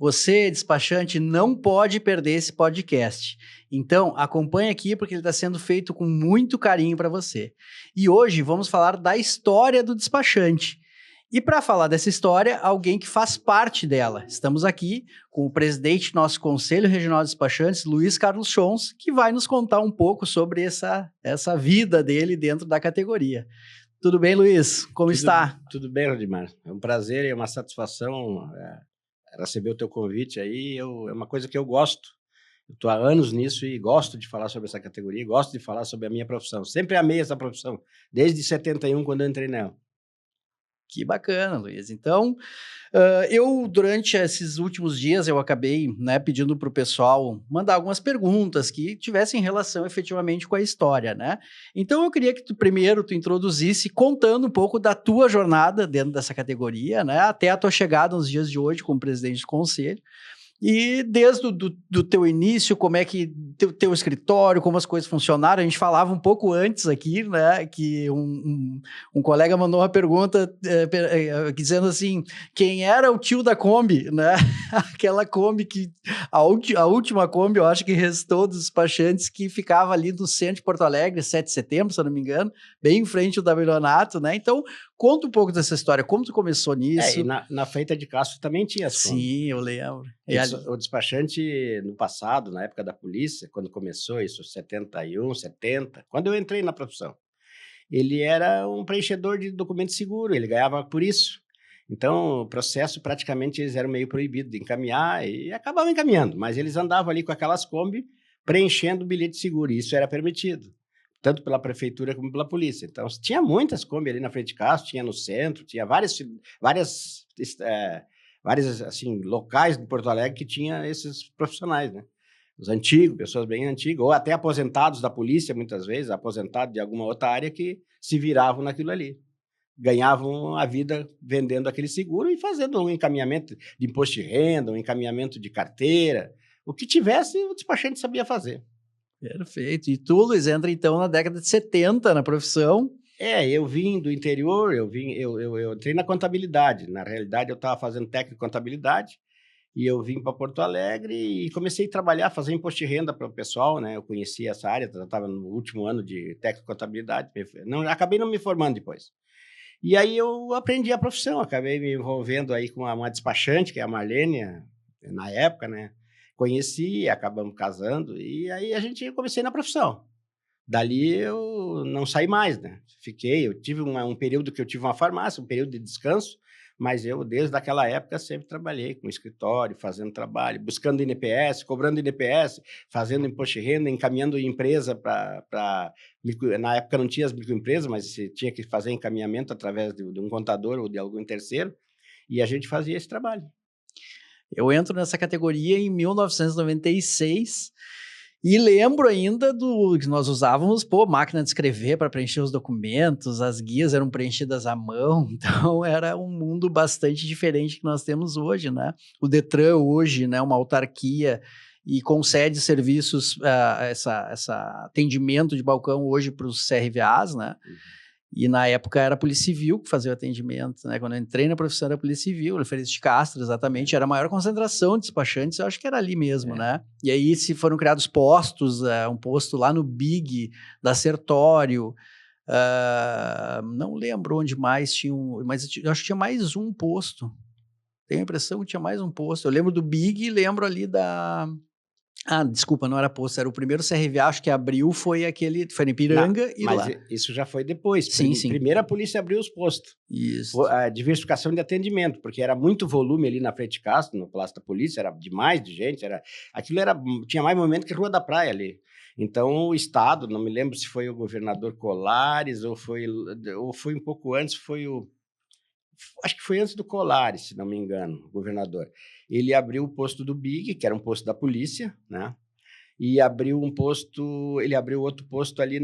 Você, despachante, não pode perder esse podcast. Então, acompanhe aqui porque ele está sendo feito com muito carinho para você. E hoje vamos falar da história do despachante. E para falar dessa história, alguém que faz parte dela. Estamos aqui com o presidente do nosso Conselho Regional de Despachantes, Luiz Carlos Schons, que vai nos contar um pouco sobre essa vida dele dentro da categoria. Tudo bem, Luiz? Como está? Tudo bem, Rodimar. É um prazer e uma satisfação receber o teu convite aí. É uma coisa que eu gosto. Eu estou há anos nisso e gosto de falar sobre essa categoria, gosto de falar sobre a minha profissão. Sempre amei essa profissão, desde 71, quando eu entrei nela. Que bacana, Luiz. Então, durante esses últimos dias, eu acabei pedindo para o pessoal mandar algumas perguntas que tivessem relação efetivamente com a história, né? Então, eu queria que tu introduzisse contando um pouco da tua jornada dentro dessa categoria, né? Até a tua chegada nos dias de hoje como presidente do conselho. E desde do teu início, como é que teu escritório, como as coisas funcionaram, a gente falava um pouco antes aqui, né, que um colega mandou uma pergunta dizendo assim, quem era o tio da Kombi, né, aquela Kombi que, a última Kombi, eu acho que restou dos despachantes, que ficava ali no centro de Porto Alegre, 7 de setembro, se eu não me engano, bem em frente ao Tabelionato, né, então conta um pouco dessa história, como tu começou nisso. E na Feita de Castro também tinha as Kombi. Sim, eu lembro. O despachante, no passado, na época da polícia, quando começou isso, 71, 70, quando eu entrei na profissão, ele era um preenchedor de documento seguro, ele ganhava por isso. Então, o processo, praticamente, eles eram meio proibidos de encaminhar e acabavam encaminhando, mas eles andavam ali com aquelas Kombi preenchendo o bilhete seguro, e isso era permitido, tanto pela prefeitura como pela polícia. Então, tinha muitas Kombi ali na frente de casa, tinha no centro, tinha várias assim, locais de Porto Alegre que tinha esses profissionais, né? Os antigos, pessoas bem antigas, ou até aposentados da polícia, muitas vezes, aposentados de alguma outra área que se viravam naquilo ali. Ganhavam a vida vendendo aquele seguro e fazendo um encaminhamento de imposto de renda, um encaminhamento de carteira. O que tivesse, o despachante sabia fazer. Perfeito. E tu, Luiz, entra então na década de 70 na profissão. Eu vim do interior, eu entrei na contabilidade. Na realidade, eu estava fazendo técnico de contabilidade e eu vim para Porto Alegre e comecei a trabalhar, fazer imposto de renda para o pessoal, né? Eu conhecia essa área, eu estava no último ano de técnico de contabilidade, acabei não me formando depois. E aí eu aprendi a profissão, acabei me envolvendo aí com uma despachante, que é a Marlene, na época, né? Conheci, acabamos casando e aí eu comecei na profissão. Dali eu não saí mais, né? Eu tive um período que eu tive uma farmácia, um período de descanso, mas eu, desde aquela época, sempre trabalhei com escritório, fazendo trabalho, buscando INPS, cobrando INPS, fazendo imposto de renda, encaminhando empresa para... Na época não tinha as microempresas, mas você tinha que fazer encaminhamento através de um contador ou de algum terceiro, e a gente fazia esse trabalho. Eu entro nessa categoria em 1996 e lembro ainda do que nós usávamos, máquina de escrever para preencher os documentos, as guias eram preenchidas à mão, então era um mundo bastante diferente que nós temos hoje, né? O Detran hoje, né, uma autarquia e concede serviços, essa atendimento de balcão hoje para os CRVAs, né? E na época era a Polícia Civil que fazia o atendimento, né? Quando eu entrei na profissão era a Polícia Civil, na Feliz de Castro, exatamente. Era a maior concentração de despachantes, eu acho que era ali mesmo, né? E aí se foram criados postos, um posto lá no Big, da Sertório, não lembro onde mais tinha mas eu acho que tinha mais um posto. Tenho a impressão que tinha mais um posto. Eu lembro do Big e lembro ali da... desculpa, não era posto, era o primeiro CRVA, acho que abriu, foi no Ipiranga e mas lá. Isso já foi depois. Sim, sim. Primeiro a polícia abriu os postos. Isso. A diversificação de atendimento, porque era muito volume ali na frente de Castro, no Palácio da Polícia, era demais de gente, tinha mais movimento que Rua da Praia ali. Então o Estado, não me lembro se foi o governador Colares ou foi um pouco antes, acho que foi antes do Colares, se não me engano, o governador. Ele abriu o posto do Big, que era um posto da polícia, né? E ele abriu outro posto ali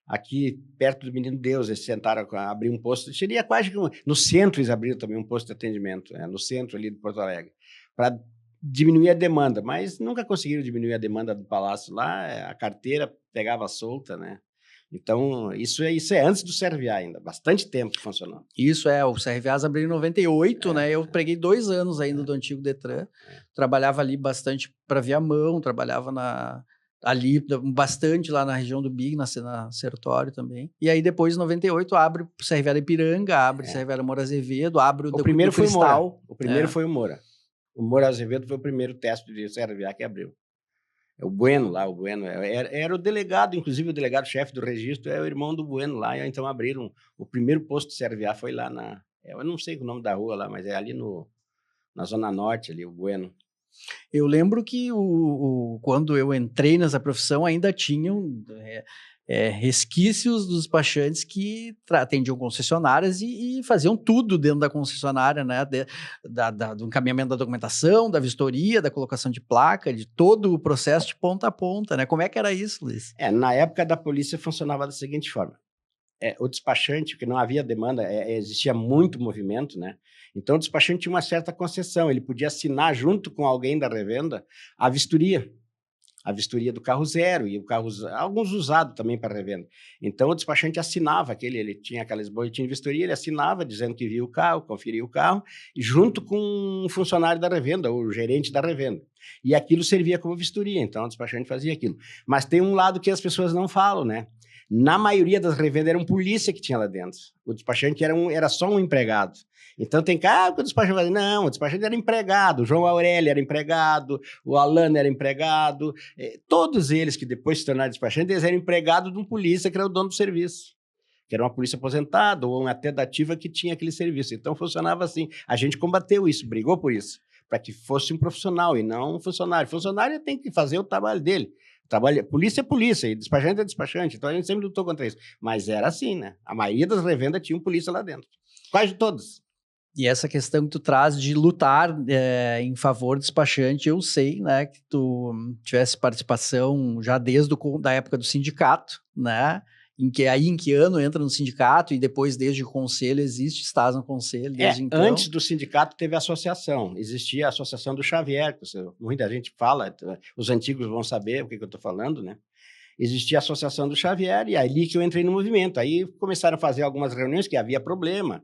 aqui perto do Menino Deus, eles tentaram abrir um posto, seria quase que no centro eles abriram também um posto de atendimento, né? No centro ali de Porto Alegre, para diminuir a demanda, mas nunca conseguiram diminuir a demanda do palácio lá, a carteira pegava solta, né? Então, isso é antes do CRVA ainda, bastante tempo que funcionou. Isso o CRVAs abriu em 98, né? Eu peguei 2 anos ainda do antigo Detran, trabalhava ali bastante para Viamão, trabalhava ali bastante lá na região do Big, na Sertório também. E aí depois, em 98, abre o CRVA da Ipiranga, abre o CRVA da Moura Azevedo, abre o primeiro foi Cristal. O Moura. O primeiro foi o Moura. O Moura Azevedo foi o primeiro teste de CRVA que abriu. O Bueno lá, era o delegado, inclusive o delegado-chefe do registro é o irmão do Bueno lá, então abriram, o primeiro posto de CRVA foi lá eu não sei o nome da rua lá, mas é ali na Zona Norte, ali, o Bueno. Eu lembro que quando eu entrei nessa profissão ainda tinham resquícios dos despachantes que atendiam concessionárias e faziam tudo dentro da concessionária, né? Do encaminhamento da documentação, da vistoria, da colocação de placa, de todo o processo de ponta a ponta, né? Como é que era isso, Luiz? Na época da polícia funcionava da seguinte forma. O despachante, porque não havia demanda, existia muito movimento, né? Então o despachante tinha uma certa concessão, ele podia assinar junto com alguém da revenda a vistoria do carro zero e alguns usados também para revenda. Então o despachante assinava ele tinha aqueles boletins de vistoria, ele assinava dizendo que via o carro, conferia o carro, junto com um funcionário da revenda, ou o gerente da revenda. E aquilo servia como vistoria, então o despachante fazia aquilo. Mas tem um lado que as pessoas não falam, né? Na maioria das revendas era um polícia que tinha lá dentro. O despachante era só um empregado. Então tem cara que o despachante fazia, não, o despachante era empregado, o João Aurélio era empregado, o Alano era empregado, todos eles que depois se tornaram despachantes, eles eram empregados de um polícia que era o dono do serviço, que era uma polícia aposentada ou até da ativa que tinha aquele serviço. Então funcionava assim. A gente combateu isso, brigou por isso, para que fosse um profissional e não um funcionário. O funcionário tem que fazer o trabalho dele. Polícia é polícia, e despachante é despachante, então a gente sempre lutou contra isso. Mas era assim, né? A maioria das revendas tinha um polícia lá dentro. Quase todas. E essa questão que tu traz de lutar em favor do despachante, eu sei, né, que tu tivesse participação já desde da época do sindicato, né? Em que ano entra no sindicato e depois desde o conselho existe, estás no conselho desde então? Antes do sindicato teve a associação, existia a associação do Xavier, que muita gente fala, os antigos vão saber o que eu estou falando, né? Existia a associação do Xavier e é ali que eu entrei no movimento. Aí começaram a fazer algumas reuniões que havia problema,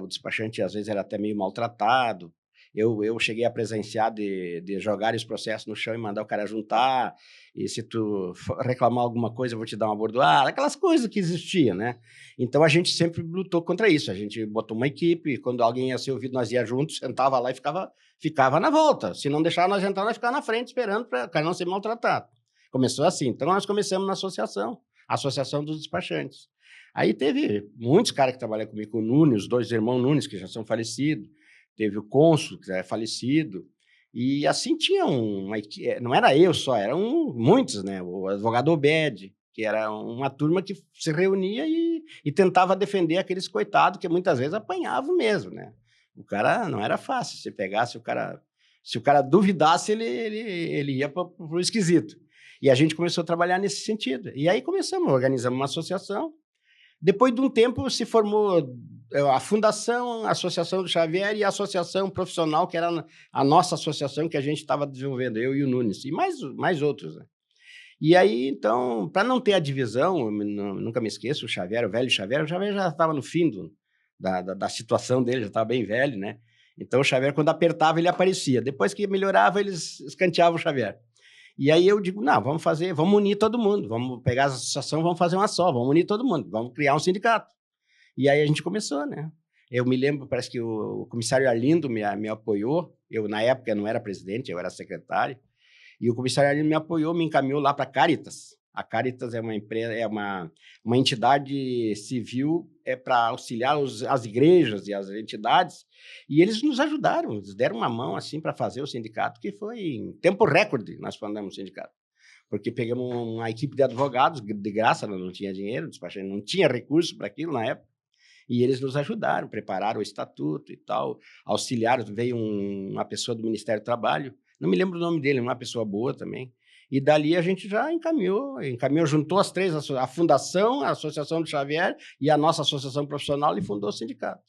o despachante às vezes era até meio maltratado. Eu cheguei a presenciar de jogar esse processo no chão e mandar o cara juntar, e se tu reclamar alguma coisa eu vou te dar uma bordoada, aquelas coisas que existiam, né? Então a gente sempre lutou contra isso, a gente botou uma equipe, quando alguém ia ser ouvido nós ia juntos, sentava lá e ficava na volta, se não deixar nós entrar, nós ficava na frente esperando para o cara não ser maltratado. Começou assim, então nós começamos na associação, a Associação dos Despachantes. Aí teve muitos caras que trabalharam comigo, o Nunes, os 2 irmãos Nunes, que já são falecidos, teve o cônsul, que é falecido, e assim tinha não era eu só, eram muitos, né? O advogado Obed, que era uma turma que se reunia e tentava defender aqueles coitados que muitas vezes apanhavam mesmo, né? O cara não era fácil, se pegasse o cara, se o cara duvidasse, ele ia para o esquisito. E a gente começou a trabalhar nesse sentido. E aí organizamos uma associação. Depois de um tempo se formou a Fundação, a Associação do Xavier e a Associação Profissional, que era a nossa associação que a gente estava desenvolvendo, eu e o Nunes, e mais outros, né? E aí, então, para não ter a divisão, eu nunca me esqueço, o velho Xavier já estava no fim da situação dele, já estava bem velho, né? Então o Xavier, quando apertava, ele aparecia. Depois que melhorava, eles escanteavam o Xavier. E aí eu digo, não, vamos unir todo mundo, vamos pegar as associações, vamos fazer uma só, vamos unir todo mundo, vamos criar um sindicato. E aí a gente começou, né? Eu me lembro, parece que o comissário Arlindo me apoiou, eu na época não era presidente, eu era secretário, e o comissário Arlindo me apoiou, me encaminhou lá para a Caritas. A Caritas é uma empresa, uma entidade civil para auxiliar as igrejas e as entidades, e eles nos ajudaram, eles deram uma mão assim para fazer o sindicato, que foi em tempo recorde nós fundamos o sindicato, porque pegamos uma equipe de advogados, de graça, não tinha dinheiro, não tinha recurso para aquilo na época, e eles nos ajudaram, prepararam o estatuto e tal, auxiliaram, veio uma pessoa do Ministério do Trabalho, não me lembro o nome dele, uma pessoa boa também. E dali a gente já encaminhou, juntou as 3, a Fundação, a Associação do Xavier e a nossa Associação Profissional e fundou o sindicato.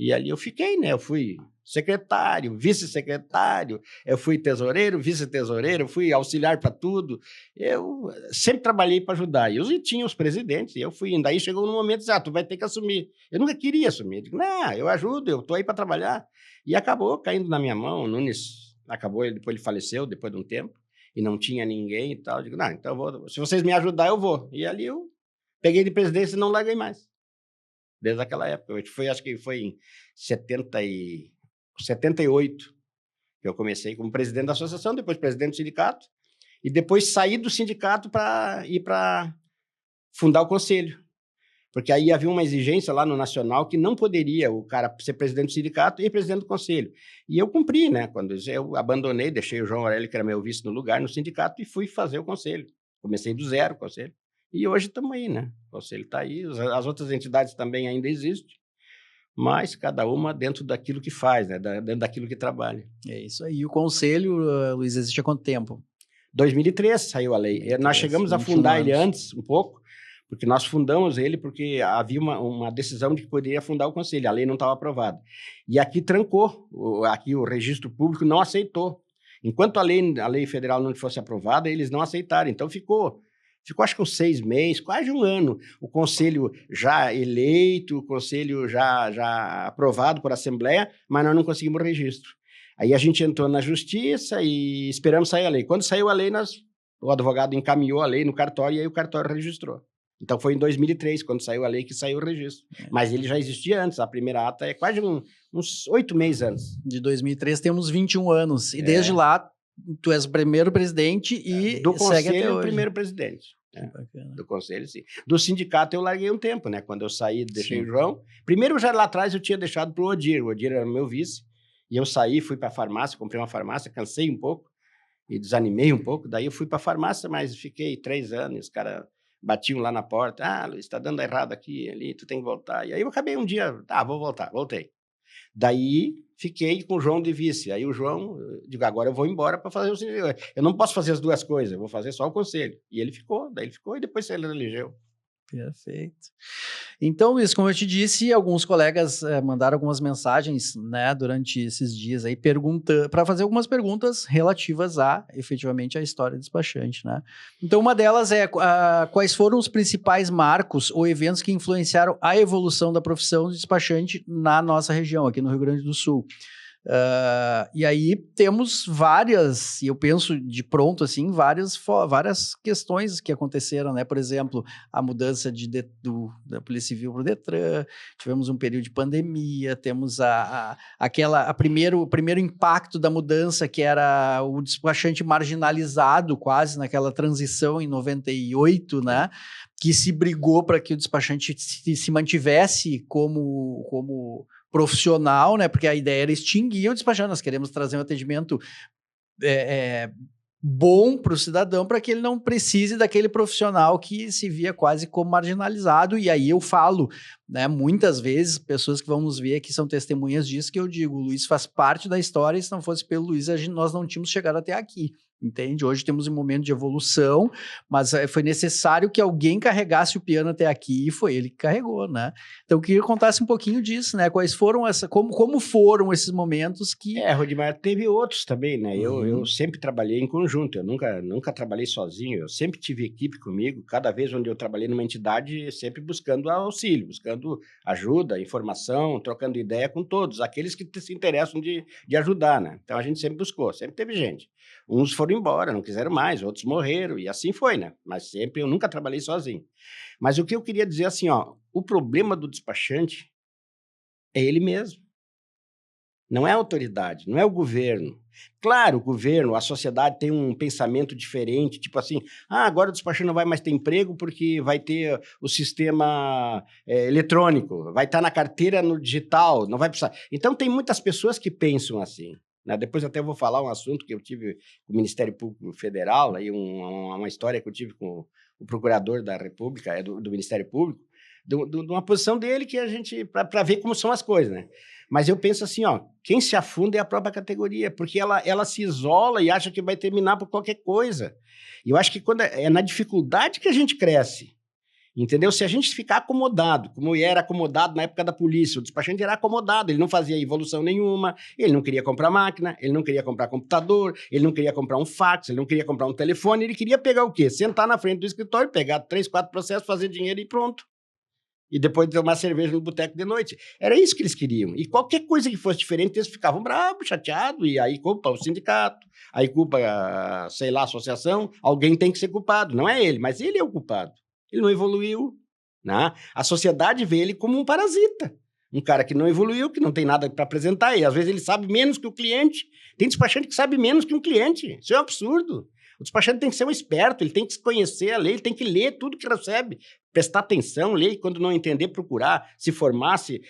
E ali eu fiquei, né? Eu fui secretário, vice-secretário, eu fui tesoureiro, vice-tesoureiro, eu fui auxiliar para tudo. Eu sempre trabalhei para ajudar. E tinha os presidentes, e eu fui indo. Aí chegou no momento, tu vai ter que assumir. Eu nunca queria assumir. Eu digo, não, eu ajudo, eu estou aí para trabalhar. E acabou caindo na minha mão. O Nunes acabou, depois ele faleceu, depois de um tempo, e não tinha ninguém e tal. Eu digo, não, então se vocês me ajudarem, eu vou. E ali eu peguei de presidência e não larguei mais. Desde aquela época. Acho que foi em 78 que eu comecei como presidente da associação, depois presidente do sindicato, e depois saí do sindicato para ir para fundar o conselho. Porque aí havia uma exigência lá no Nacional que não poderia o cara ser presidente do sindicato e presidente do conselho. E eu cumpri, né? Quando eu abandonei, deixei o João Aurélio, que era meu vice, no lugar, no sindicato, e fui fazer o conselho. Comecei do zero o conselho. E hoje estamos aí, né? O conselho está aí, as outras entidades também ainda existem, mas cada uma dentro daquilo que faz, né? Dentro daquilo que trabalha. É isso aí. E o conselho, Luiz, existe há quanto tempo? 2003 saiu a lei. 2003, nós chegamos a fundar ele antes, um pouco, porque nós fundamos ele porque havia uma decisão de que poderia fundar o conselho. A lei não estava aprovada. E aqui trancou. Aqui o registro público não aceitou. Enquanto a lei federal não fosse aprovada, eles não aceitaram. Então ficou acho que uns 6 meses, quase um ano, o conselho já eleito, o conselho já aprovado por assembleia, mas nós não conseguimos registro. Aí a gente entrou na justiça e esperamos sair a lei. Quando saiu a lei, o advogado encaminhou a lei no cartório e aí o cartório registrou. Então foi em 2003, quando saiu a lei, que saiu o registro. Mas ele já existia antes, a primeira ata é quase uns 8 meses antes. De 2003 temos 21 anos, e desde lá tu és o primeiro presidente e do segue até conselho, hoje. O primeiro presidente. Do conselho, sim. Do sindicato eu larguei um tempo, né? Quando eu saí, deixei o João. Primeiro, já lá atrás, eu tinha deixado para o Odir. O Odir era meu vice. E eu saí, fui para a farmácia, comprei uma farmácia, cansei um pouco e desanimei um pouco. Daí eu fui para a farmácia, mas fiquei 3 anos. Os caras batiam lá na porta. Ah, Luiz, está dando errado aqui, ali, tu tem que voltar. E aí eu acabei um dia, vou voltar, voltei. Daí fiquei com o João de vice. Aí o João, digo, agora eu vou embora para fazer o conselho. Eu não posso fazer as duas coisas, eu vou fazer só o conselho. E ele ficou, e depois ele elegeu. Perfeito. Então, Luiz, como eu te disse, alguns colegas mandaram algumas mensagens, né, durante esses dias aí, para fazer algumas perguntas relativas efetivamente, à história do despachante, né? Então, uma delas é quais foram os principais marcos ou eventos que influenciaram a evolução da profissão de despachante na nossa região, aqui no Rio Grande do Sul. E aí temos várias, e eu penso de pronto assim, várias questões que aconteceram, né? Por exemplo, a mudança da Polícia Civil para o Detran, tivemos um período de pandemia, temos o primeiro impacto da mudança, que era o despachante marginalizado quase naquela transição em 98, né? Que se brigou para que o despachante se mantivesse como profissional, né? Porque a ideia era extinguir o despachante. Nós queremos trazer um atendimento bom para o cidadão, para que ele não precise daquele profissional que se via quase como marginalizado. E aí eu falo, né? Muitas vezes, pessoas que vão nos ver aqui são testemunhas disso, que eu digo, o Luiz faz parte da história, e se não fosse pelo Luiz, nós não tínhamos chegado até aqui. Entende? Hoje temos um momento de evolução, mas foi necessário que alguém carregasse o piano até aqui, e foi ele que carregou, né? Então eu queria que contasse um pouquinho disso, né? Quais foram como foram esses momentos que... Rodimar, teve outros também, né? Eu sempre trabalhei em conjunto, eu nunca trabalhei sozinho, eu sempre tive equipe comigo, cada vez onde eu trabalhei numa entidade, sempre buscando auxílio, buscando ajuda, informação, trocando ideia com todos, aqueles que se interessam de ajudar, né? Então a gente sempre buscou, sempre teve gente. Uns foram embora, não quiseram mais, outros morreram, e assim foi, né? Mas sempre, eu nunca trabalhei sozinho. Mas o que eu queria dizer assim, o problema do despachante é ele mesmo. Não é a autoridade, não é o governo. Claro, o governo, a sociedade tem um pensamento diferente, tipo assim, agora o despachante não vai mais ter emprego porque vai ter o sistema eletrônico, vai estar na carteira no digital, não vai precisar. Então, tem muitas pessoas que pensam assim. Depois até eu vou falar um assunto que eu tive com o Ministério Público Federal, aí uma história que eu tive com o procurador da República, do Ministério Público, de uma posição dele que a gente, para ver como são as coisas, né? Mas eu penso assim, quem se afunda é a própria categoria, porque ela se isola e acha que vai terminar por qualquer coisa. E eu acho que quando é na dificuldade que a gente cresce. Entendeu? Se a gente ficar acomodado, como era acomodado na época da polícia, o despachante era acomodado, ele não fazia evolução nenhuma, ele não queria comprar máquina, ele não queria comprar computador, ele não queria comprar um fax, ele não queria comprar um telefone, ele queria pegar o quê? Sentar na frente do escritório, pegar 3, 4 processos, fazer dinheiro e pronto. E depois tomar cerveja no boteco de noite. Era isso que eles queriam. E qualquer coisa que fosse diferente, eles ficavam bravos, chateados, e aí culpa o sindicato, aí culpa, sei lá, a associação, alguém tem que ser culpado. Não é ele, mas ele é o culpado. Ele não evoluiu, né? A sociedade vê ele como um parasita. Um cara que não evoluiu, que não tem nada para apresentar, e às vezes ele sabe menos que o cliente. Tem despachante que sabe menos que um cliente. Isso é um absurdo. O despachante tem que ser um esperto, ele tem que conhecer a lei, ele tem que ler tudo que recebe, prestar atenção, ler, e quando não entender, procurar, se formar, se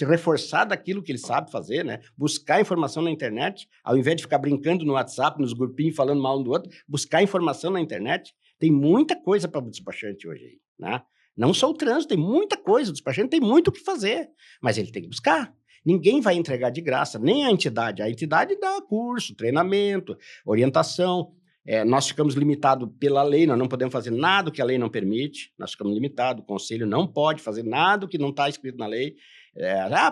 reforçar daquilo que ele sabe fazer, né? Buscar informação na internet, ao invés de ficar brincando no WhatsApp, nos grupinhos, falando mal um do outro, buscar informação na internet. Tem muita coisa para o despachante hoje aí, né? Não só o trânsito, tem muita coisa, o despachante tem muito o que fazer, mas ele tem que buscar. Ninguém vai entregar de graça, nem a entidade. A entidade dá curso, treinamento, orientação. Nós ficamos limitados pela lei, nós não podemos fazer nada que a lei não permite, nós ficamos limitados, o conselho não pode fazer nada que não está escrito na lei.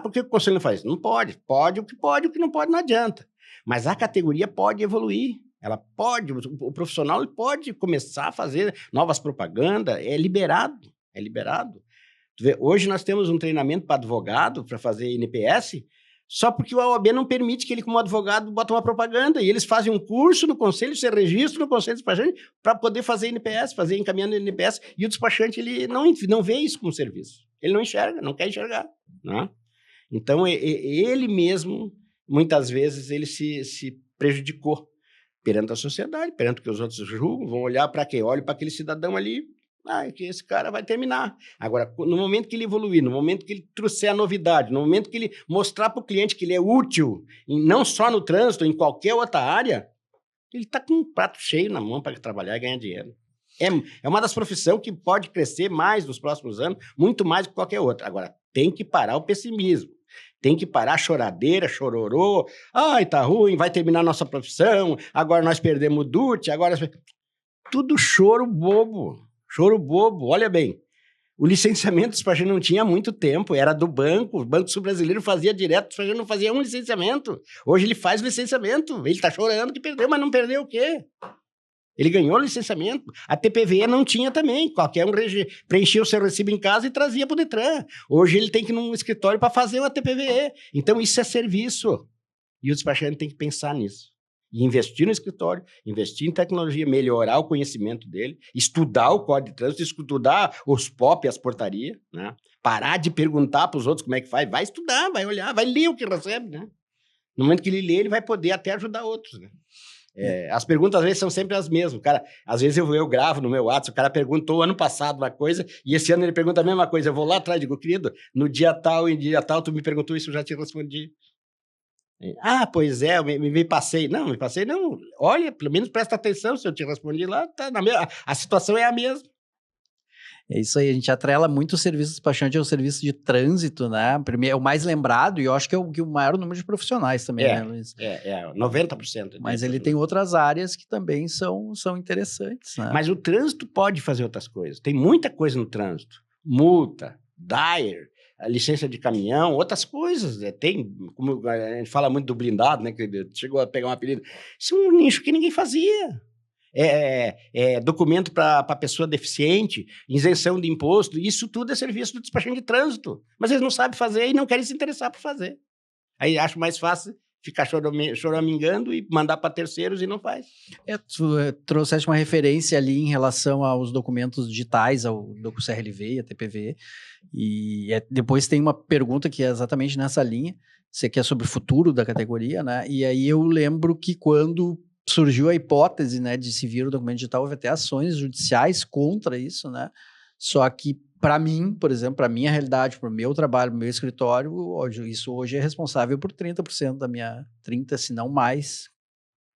Por que o conselho não faz isso? Não pode. Pode, o que não pode não adianta. Mas a categoria pode evoluir. Ela pode, o profissional ele pode começar a fazer novas propagandas, é liberado. Tu vê, hoje nós temos um treinamento para advogado, para fazer NPS, só porque o OAB não permite que ele, como advogado, bota uma propaganda, e eles fazem um curso no conselho, se registram no conselho do despachante para poder fazer NPS, fazer encaminhando NPS, e o despachante ele não vê isso como serviço. Ele não enxerga, não quer enxergar. Né? Então, ele mesmo, muitas vezes, ele se prejudicou perante a sociedade, perante o que os outros julgam, vão olhar para quê? Olha para aquele cidadão ali, que esse cara vai terminar. Agora, no momento que ele evoluir, no momento que ele trouxer a novidade, no momento que ele mostrar para o cliente que ele é útil, e não só no trânsito, em qualquer outra área, ele está com um prato cheio na mão para trabalhar e ganhar dinheiro. É uma das profissões que pode crescer mais nos próximos anos, muito mais do que qualquer outra. Agora, tem que parar o pessimismo. Tem que parar a choradeira, chororô. Tá ruim, vai terminar nossa profissão, agora nós perdemos o DUT, agora... Tudo choro bobo. Choro bobo, olha bem, o licenciamento do despachante não tinha muito tempo, era do banco, o Banco Sul Brasileiro fazia direto, o despachante não fazia um licenciamento. Hoje ele faz o licenciamento, ele está chorando que perdeu, mas não perdeu o quê? Ele ganhou o licenciamento. A TPVE não tinha também, qualquer um preenchia o seu recibo em casa e trazia para o Detran. Hoje ele tem que ir num escritório para fazer uma TPVE. Então isso é serviço. E o despachante tem que pensar nisso. E investir no escritório, investir em tecnologia, melhorar o conhecimento dele, estudar o Código de Trânsito, estudar os POP e as portarias, né? Parar de perguntar para os outros como é que faz, vai estudar, vai olhar, vai ler o que recebe, né? No momento que ele lê, ele vai poder até ajudar outros, né? As perguntas às vezes são sempre as mesmas. Cara, às vezes eu gravo no meu WhatsApp, o cara perguntou ano passado uma coisa e esse ano ele pergunta a mesma coisa. Eu vou lá atrás e digo, querido, no dia tal, em dia tal, tu me perguntou isso, eu já te respondi. Pois é, eu me passei. Não, me passei não. Olha, pelo menos presta atenção, se eu te respondi lá, tá na mesma, a situação é a mesma. É isso aí, a gente atrela muito o serviço despachante ao serviço de trânsito, né? Primeiro, é o mais lembrado e eu acho que é o maior número de profissionais também, né, Luiz? 90%. Mas ele tem outras áreas que também são interessantes, né? Mas o trânsito pode fazer outras coisas. Tem muita coisa no trânsito. Multa, DAIR, a licença de caminhão, outras coisas. Tem, como a gente fala muito do blindado, né? Que chegou a pegar um apelido. Isso é um nicho que ninguém fazia. Documento para pessoa deficiente, isenção de imposto, isso tudo é serviço do despachante de trânsito. Mas eles não sabem fazer e não querem se interessar por fazer. Aí acho mais fácil ficar choramingando e mandar para terceiros e não faz. Tu trouxeste uma referência ali em relação aos documentos digitais, ao CRLV e a TPV, e depois tem uma pergunta que é exatamente nessa linha, você quer sobre o futuro da categoria, né? E aí eu lembro que quando surgiu a hipótese, né, de se vir o documento digital, houve até ações judiciais contra isso, né? Só que, para mim, por exemplo, para a minha realidade, para o meu trabalho, para o meu escritório, isso hoje é responsável por 30% da minha, 30%, se não mais,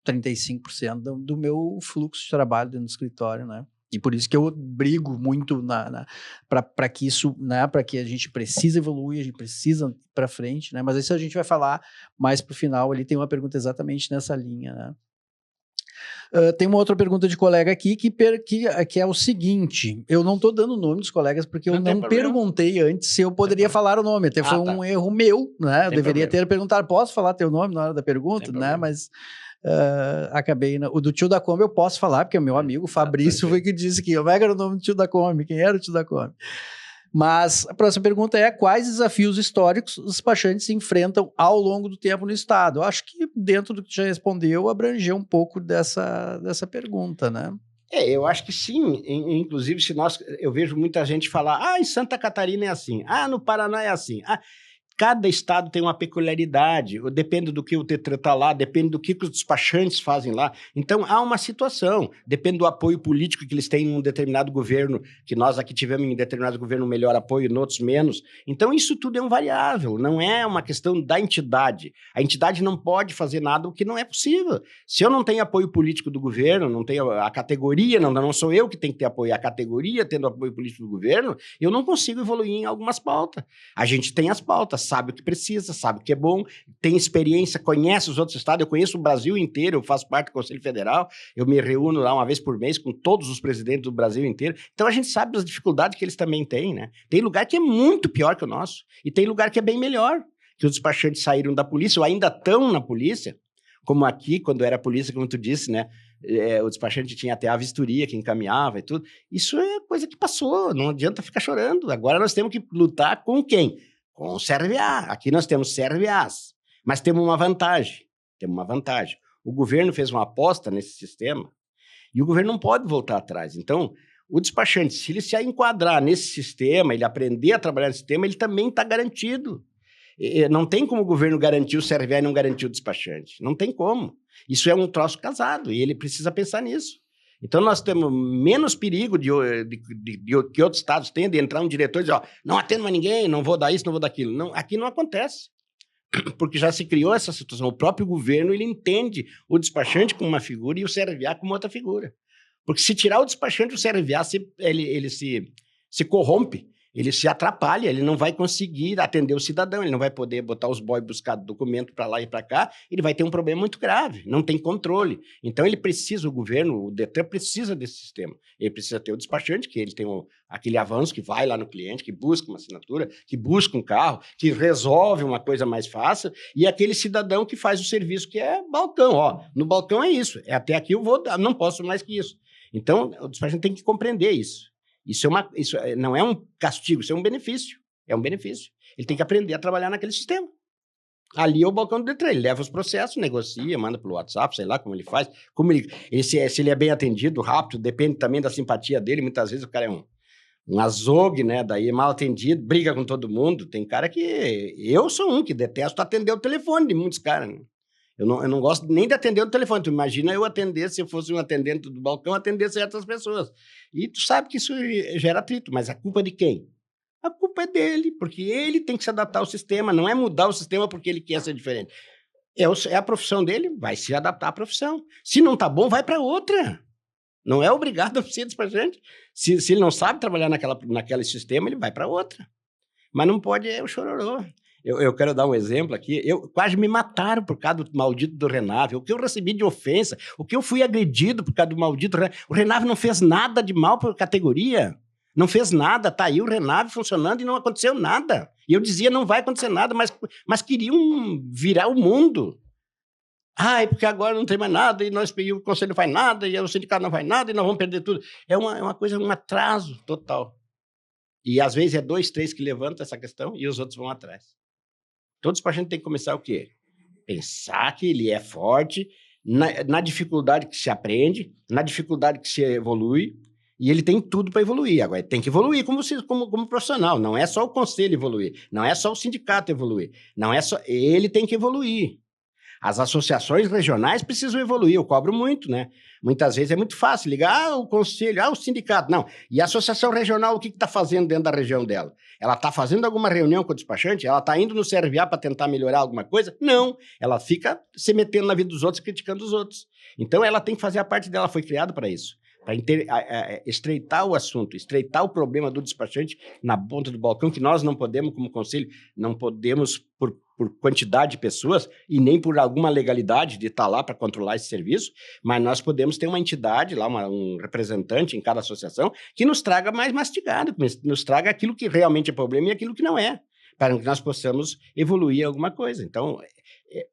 35% do meu fluxo de trabalho dentro do escritório, né? E por isso que eu brigo muito para que isso, né, para que a gente precisa evoluir, a gente precisa ir para frente, né? Mas isso a gente vai falar mais para o final, ali tem uma pergunta exatamente nessa linha, né? Tem uma outra pergunta de colega aqui que é o seguinte, eu não estou dando o nome dos colegas porque eu não perguntei antes se eu poderia falar o nome, até foi um erro meu, né? Eu deveria ter perguntado, posso falar teu nome na hora da pergunta, né? Mas acabei, o do tio da Kombi eu posso falar, porque é meu amigo Fabrício foi que disse que como é que era o nome do tio da Kombi, quem era o tio da Kombi? Mas a próxima pergunta é: quais desafios históricos os despachantes se enfrentam ao longo do tempo no Estado? Eu acho que dentro do que já respondeu, abrangeu um pouco dessa pergunta, né? Eu acho que sim. Inclusive, eu vejo muita gente falar, em Santa Catarina é assim, no Paraná é assim. Cada estado tem uma peculiaridade, depende do que o Detran está lá, depende do que os despachantes fazem lá. Então, há uma situação, depende do apoio político que eles têm em um determinado governo, que nós aqui tivemos em determinado governo melhor apoio, em outros menos. Então, isso tudo é um variável, não é uma questão da entidade. A entidade não pode fazer nada o que não é possível. Se eu não tenho apoio político do governo, não tenho a categoria, não sou eu que tenho que ter apoio, a categoria tendo apoio político do governo, eu não consigo evoluir em algumas pautas. A gente tem as pautas, sabe o que precisa, sabe o que é bom, tem experiência, conhece os outros estados, eu conheço o Brasil inteiro, eu faço parte do Conselho Federal, eu me reúno lá uma vez por mês com todos os presidentes do Brasil inteiro, então a gente sabe das dificuldades que eles também têm, né? Tem lugar que é muito pior que o nosso, e tem lugar que é bem melhor, que os despachantes saíram da polícia, ou ainda estão na polícia, como aqui, quando era polícia, como tu disse, né? O despachante tinha até a vistoria que encaminhava e tudo. Isso é coisa que passou, não adianta ficar chorando. Agora nós temos que lutar com quem? Com o CRVA. Aqui nós temos CRVAs, mas temos uma vantagem. O governo fez uma aposta nesse sistema e o governo não pode voltar atrás. Então, o despachante, se ele se enquadrar nesse sistema, ele aprender a trabalhar nesse sistema, ele também está garantido. Não tem como o governo garantir o CRVA e não garantir o despachante. Não tem como. Isso é um troço casado e ele precisa pensar nisso. Então, nós temos menos perigo de que outros estados têm de entrar um diretor e dizer, não atendo mais ninguém, não vou dar isso, não vou dar aquilo. Não, aqui não acontece, porque já se criou essa situação. O próprio governo, ele entende o despachante como uma figura e o CRVA como outra figura. Porque se tirar o despachante, o CRVA ele se corrompe. Ele se atrapalha, ele não vai conseguir atender o cidadão, ele não vai poder botar os boys buscar documento para lá e para cá, ele vai ter um problema muito grave, não tem controle. Então ele precisa, o governo, o Detran precisa desse sistema. Ele precisa ter o despachante, que ele tem aquele avanço que vai lá no cliente, que busca uma assinatura, que busca um carro, que resolve uma coisa mais fácil, e aquele cidadão que faz o serviço que é balcão. No balcão é isso, até aqui eu vou, não posso mais que isso. Então o despachante tem que compreender isso. Isso não é um castigo, isso é um benefício. É um benefício. Ele tem que aprender a trabalhar naquele sistema. Ali é o balcão do Detran, ele leva os processos, negocia, manda pelo WhatsApp, sei lá como ele faz. Se ele é bem atendido, rápido, depende também da simpatia dele. Muitas vezes o cara é um azogue, né? Daí é mal atendido, briga com todo mundo. Tem cara que... Eu sou um que detesto atender o telefone de muitos caras, né? Eu não gosto nem de atender o telefone. Tu imagina eu atender, se eu fosse um atendente do balcão, atender certas pessoas. E tu sabe que isso gera atrito, mas a culpa é de quem? A culpa é dele, porque ele tem que se adaptar ao sistema, não é mudar o sistema porque ele quer ser diferente. É a profissão dele, vai se adaptar à profissão. Se não tá bom, vai para outra. Não é obrigado a ser despachante. Se ele não sabe trabalhar naquele sistema, ele vai para outra. Mas não pode o chororô. Eu quero dar um exemplo aqui. Quase me mataram por causa do maldito do Renave. O que eu recebi de ofensa, o que eu fui agredido por causa do maldito Renave. O Renave não fez nada de mal para a categoria. Não fez nada. Tá aí o Renave funcionando e não aconteceu nada. E eu dizia, não vai acontecer nada, mas queriam virar o mundo. É porque agora não tem mais nada, e o conselho não faz nada, e o sindicato não faz nada, e nós vamos perder tudo. É uma coisa, um atraso total. E às vezes é 2, 3 que levantam essa questão e os outros vão atrás. Todo despachante tem que começar o quê? Pensar que ele é forte na dificuldade que se aprende, na dificuldade que se evolui, e ele tem tudo para evoluir. Agora, tem que evoluir como profissional. Não é só o conselho evoluir, não é só o sindicato evoluir, não é só... Ele tem que evoluir. As associações regionais precisam evoluir, eu cobro muito, né? Muitas vezes é muito fácil ligar, o conselho, o sindicato, não. E a associação regional, o que está fazendo dentro da região dela? Ela está fazendo alguma reunião com o despachante? Ela está indo no CRVA para tentar melhorar alguma coisa? Não. Ela fica se metendo na vida dos outros e criticando os outros. Então, ela tem que fazer a parte dela, foi criada para isso. para estreitar o assunto, estreitar o problema do despachante na ponta do balcão, que nós não podemos, como conselho, não podemos por quantidade de pessoas e nem por alguma legalidade de estar lá para controlar esse serviço, mas nós podemos ter uma entidade lá, um representante em cada associação que nos traga mais mastigado, nos traga aquilo que realmente é problema e aquilo que não é, para que nós possamos evoluir alguma coisa. Então,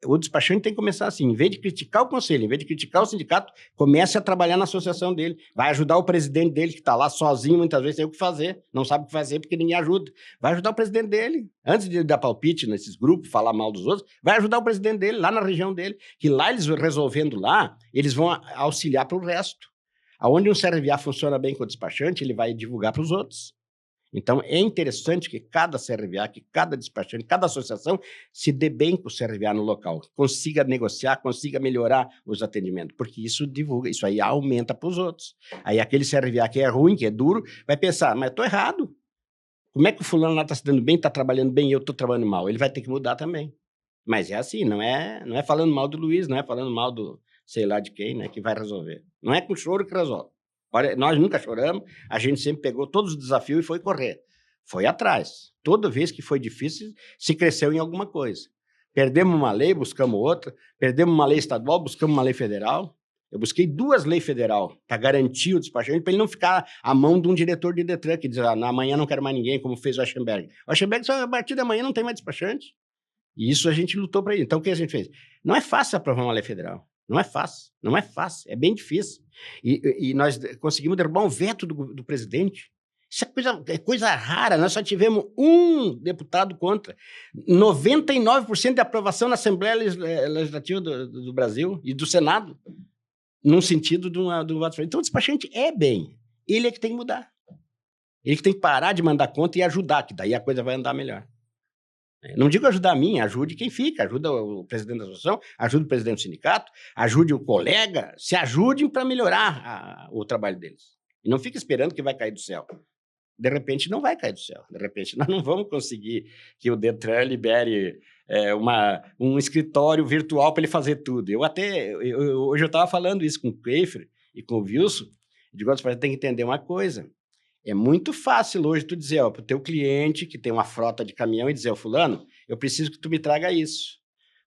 o despachante tem que começar assim, em vez de criticar o conselho, em vez de criticar o sindicato, comece a trabalhar na associação dele, vai ajudar o presidente dele, que está lá sozinho, muitas vezes tem o que fazer, não sabe o que fazer porque ninguém ajuda, vai ajudar o presidente dele, antes de dar palpite nesses grupos, falar mal dos outros, vai ajudar o presidente dele, lá na região dele, que lá eles resolvendo lá, eles vão auxiliar para o resto. Aonde um CRVA funciona bem com o despachante, ele vai divulgar para os outros. Então, é interessante que cada CRVA, que cada despachante, cada associação se dê bem com o CRVA no local, consiga negociar, consiga melhorar os atendimentos, porque isso divulga, isso aí aumenta para os outros. Aí aquele CRVA que é ruim, que é duro, vai pensar, mas eu estou errado. Como é que o fulano lá está se dando bem, está trabalhando bem e eu estou trabalhando mal? Ele vai ter que mudar também. Mas é assim, não é falando mal do Luiz, não é falando mal do sei lá de quem, né, que vai resolver. Não é com choro que resolve. Nós nunca choramos, a gente sempre pegou todos os desafios e foi correr. Foi atrás. Toda vez que foi difícil, se cresceu em alguma coisa. Perdemos uma lei, buscamos outra. Perdemos uma lei estadual, buscamos uma lei federal. Eu busquei 2 leis federal para garantir o despachante, para ele não ficar à mão de um diretor de Detran que diz, amanhã não quero mais ninguém, como fez o Aschenberg. O Aschenberg, só a partir da manhã não tem mais despachante. E isso a gente lutou para ele. Então, o que a gente fez? Não é fácil aprovar uma lei federal. Não é fácil, não é fácil, é bem difícil. E nós conseguimos derrubar um veto do presidente. Isso é coisa rara, nós só tivemos um deputado contra. 99% de aprovação na Assembleia Legislativa do Brasil e do Senado, num sentido do voto. Então, o despachante é bem, ele é que tem que mudar. Ele que tem que parar de mandar conta e ajudar, que daí a coisa vai andar melhor. Não digo ajudar a mim, ajude quem fica, ajuda o presidente da associação, ajude o presidente do sindicato, ajude o colega, se ajudem para melhorar o trabalho deles. E não fique esperando que vai cair do céu. De repente não vai cair do céu, de repente nós não vamos conseguir que o Detran libere um escritório virtual para ele fazer tudo. Hoje eu estava falando isso com o Keifer e com o Wilson, eu digo, você tem que entender uma coisa. É muito fácil hoje tu dizer para o teu cliente que tem uma frota de caminhão e dizer, fulano, eu preciso que tu me traga isso,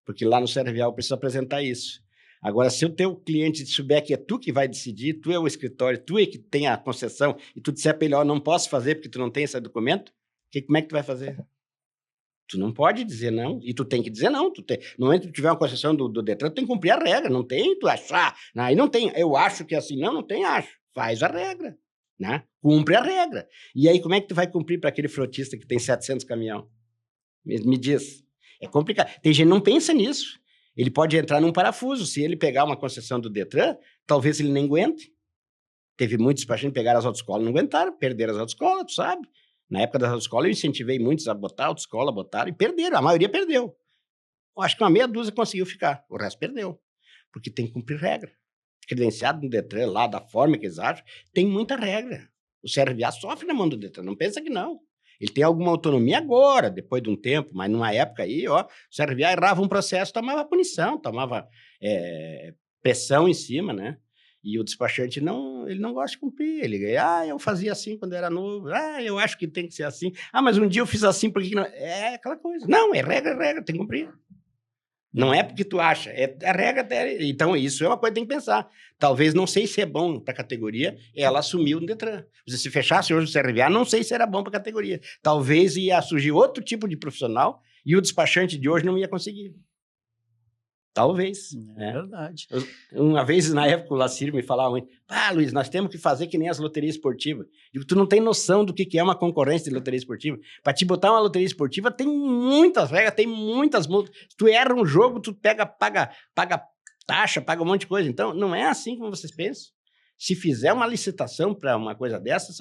porque lá no CRVA eu preciso apresentar isso. Agora, se o teu cliente souber que é tu que vai decidir, tu é o escritório, tu é que tem a concessão, e tu disser para ele, não posso fazer porque tu não tem esse documento, como é que tu vai fazer? Tu não pode dizer não, e tu tem que dizer não. No momento que tu tiver uma concessão do Detran, tu tem que cumprir a regra, não tem tu achar. Aí não tem, eu acho que é assim, não tem acho. Faz a regra. Né? Cumpre a regra. E aí, como é que tu vai cumprir para aquele frotista que tem 700 caminhão? Me diz. É complicado. Tem gente que não pensa nisso. Ele pode entrar num parafuso. Se ele pegar uma concessão do Detran, talvez ele nem aguente. Teve muitos despachantes que pegaram as autoescolas, não aguentaram, perderam as autoescolas, tu sabe? Na época das autoescolas, eu incentivei muitos a botar a autoescola, botaram e perderam. A maioria perdeu. Eu acho que uma meia dúzia conseguiu ficar. O resto perdeu. Porque tem que cumprir regra. Credenciado no Detran, lá da forma que eles acham, tem muita regra. O CRVA sofre na mão do Detran, não pensa que não. Ele tem alguma autonomia agora, depois de um tempo, mas numa época aí, o CRVA errava um processo, tomava punição, tomava pressão em cima, né? E o despachante, ele não gosta de cumprir. Ele, eu fazia assim quando era novo, eu acho que tem que ser assim. Mas um dia eu fiz assim, por que não? É aquela coisa. Não, é regra, tem que cumprir. Não é porque tu acha, é a regra dela. Então, isso é uma coisa que tem que pensar. Talvez, não sei se é bom para a categoria, ela assumiu no Detran. Se fechasse hoje o CRVA, não sei se era bom para a categoria. Talvez ia surgir outro tipo de profissional e o despachante de hoje não ia conseguir. Talvez. É verdade. Uma vez, na época, o Lacir me falava muito, Luiz, nós temos que fazer que nem as loterias esportivas. Digo, tu não tem noção do que é uma concorrência de loteria esportiva. Para te botar uma loteria esportiva, tem muitas regras, tem muitas multas. Se tu erra um jogo, tu paga taxa, paga um monte de coisa. Então, não é assim como vocês pensam. Se fizer uma licitação para uma coisa dessas,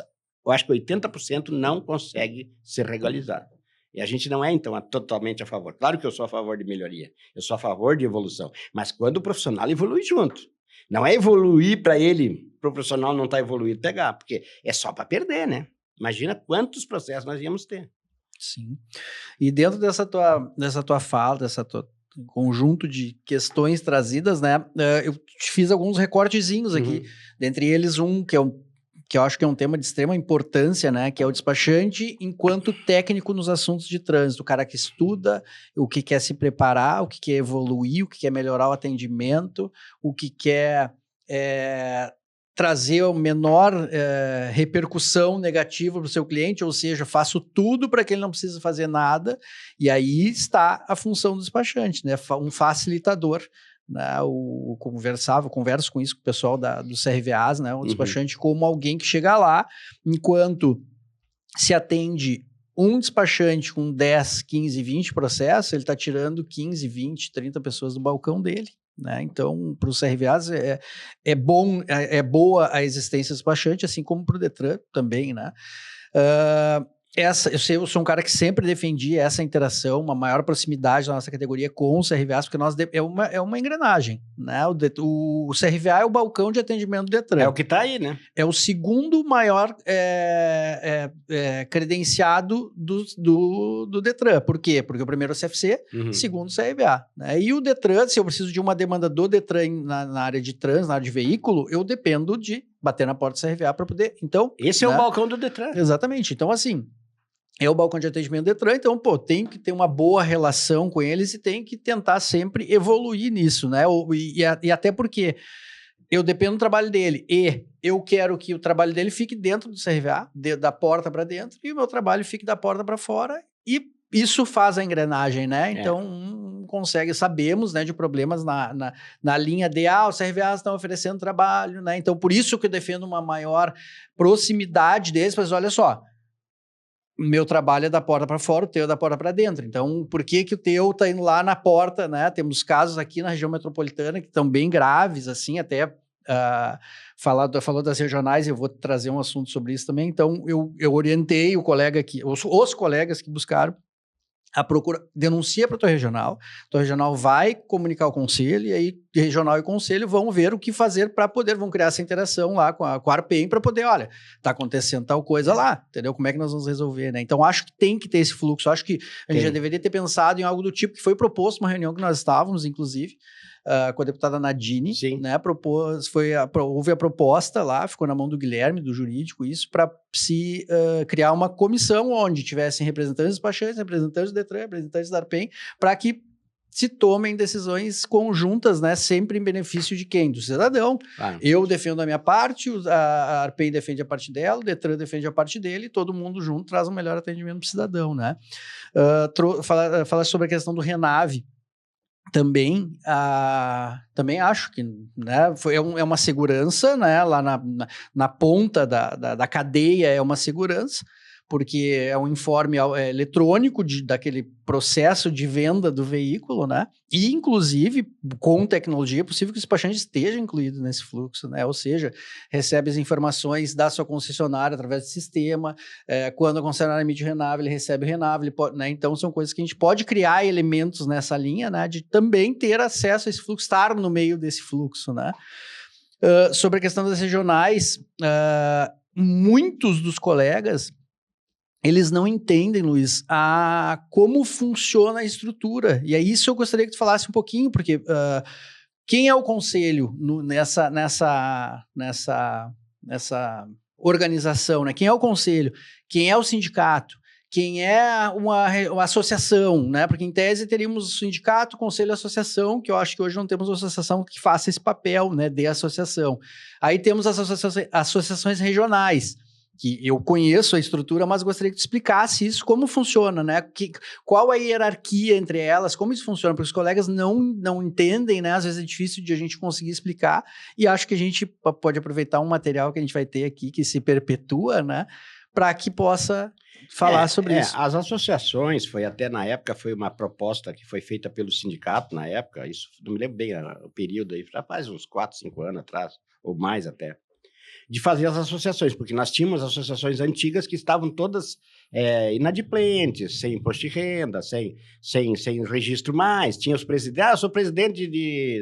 eu acho que 80% não consegue ser regularizado. E a gente não é, então, totalmente a favor. Claro que eu sou a favor de melhoria, eu sou a favor de evolução, mas quando o profissional evolui junto. Não é evoluir para ele, para o profissional não estar evoluído, pegar, porque é só para perder, né? Imagina quantos processos nós íamos ter. Sim. E dentro dessa tua fala, conjunto de questões trazidas, né? Eu fiz alguns recortezinhos aqui, dentre eles que eu acho que é um tema de extrema importância, né? Que é o despachante enquanto técnico nos assuntos de trânsito. O cara que estuda, o que quer se preparar, o que quer evoluir, o que quer melhorar o atendimento, o que quer trazer a menor repercussão negativa para o seu cliente, ou seja, faço tudo para que ele não precise fazer nada, e aí está a função do despachante, né? Um facilitador. Né, eu converso com isso com o pessoal dos CRVAs, né, o despachante como alguém que chega lá, enquanto se atende um despachante com 10, 15, 20 processos, ele está tirando 15, 20, 30 pessoas do balcão dele. Né? Então, para os CRVAs é boa a existência do despachante, assim como para o Detran também, né? Eu sou um cara que sempre defendi essa interação, uma maior proximidade da nossa categoria com os CRVAs, porque é uma engrenagem, né? O CRVA é o balcão de atendimento do Detran. É o que está aí, né? É o segundo maior credenciado do Detran. Por quê? Porque o primeiro é o CFC, segundo o CRVA. Né? E o Detran, se eu preciso de uma demanda do Detran na área de trânsito, na área de veículo, eu dependo de bater na porta do CRVA para poder... Então, esse é o balcão do Detran. Exatamente. Então, assim... É o balcão de atendimento do Detran, então, tem que ter uma boa relação com eles e tem que tentar sempre evoluir nisso, né? E até porque eu dependo do trabalho dele e eu quero que o trabalho dele fique dentro do CRVA, da porta para dentro, e o meu trabalho fique da porta para fora, e isso faz a engrenagem, né? Então, sabemos, né, de problemas na linha de, os CRVAs estão oferecendo trabalho, né? Então, por isso que eu defendo uma maior proximidade deles, mas olha só, meu trabalho é da porta para fora, o teu é da porta para dentro. Então, por que o teu tá indo lá na porta, né? Temos casos aqui na região metropolitana que estão bem graves, assim, até falou das regionais, eu vou trazer um assunto sobre isso também. Então, eu orientei o colega aqui, os colegas que buscaram a procura, denuncia para a tua regional vai comunicar ao conselho, e aí regional e conselho vão ver o que fazer para vão criar essa interação lá com a ARPEM para poder, olha, tá acontecendo tal coisa lá, entendeu? Como é que nós vamos resolver, né? Então, acho que tem que ter esse fluxo, acho que a gente já deveria ter pensado em algo do tipo que foi proposto numa reunião que nós estávamos, inclusive, com a deputada Nadine, né, houve a proposta lá, ficou na mão do Guilherme, do jurídico, isso, para se criar uma comissão onde tivessem representantes despachantes, representantes do Detran, representantes da ARPEM, para que se tomem decisões conjuntas, né, sempre em benefício de quem? Do cidadão. Eu defendo a minha parte, a ARPEM defende a parte dela, o Detran defende a parte dele, e todo mundo junto traz um melhor atendimento para o cidadão, né? Falar sobre a questão do Renave, também acho que, né, é uma segurança, né, lá na ponta da cadeia é uma segurança, porque é um informe eletrônico daquele processo de venda do veículo, né? E, inclusive, com tecnologia, é possível que o despachante esteja incluído nesse fluxo, né? Ou seja, recebe as informações da sua concessionária através do sistema, quando a concessionária emite o Renave, ele recebe o Renave, né? Então, são coisas que a gente pode criar elementos nessa linha, né? De também ter acesso a esse fluxo, estar no meio desse fluxo, né? Sobre a questão das regionais, muitos dos colegas eles não entendem, Luiz, como funciona a estrutura. E é isso eu gostaria que tu falasse um pouquinho, porque quem é o conselho nessa organização, né? Quem é o conselho? Quem é o sindicato? Quem é uma associação, né? Porque em tese teríamos o sindicato, conselho e associação, que eu acho que hoje não temos uma associação que faça esse papel, né, de associação. Aí temos as associações regionais, que eu conheço a estrutura, mas gostaria que tu explicasse isso, como funciona, né? Qual a hierarquia entre elas, como isso funciona, porque os colegas não entendem, né? Às vezes é difícil de a gente conseguir explicar, e acho que a gente pode aproveitar um material que a gente vai ter aqui, que se perpetua, né? Para que possa falar sobre isso. As associações, até na época, foi uma proposta que foi feita pelo sindicato, na época, isso não me lembro bem o período aí, já faz uns 4, 5 anos atrás, ou mais até, de fazer as associações, porque nós tínhamos associações antigas que estavam todas inadimplentes, sem imposto de renda, sem registro mais, tinha os presidentes, eu sou presidente de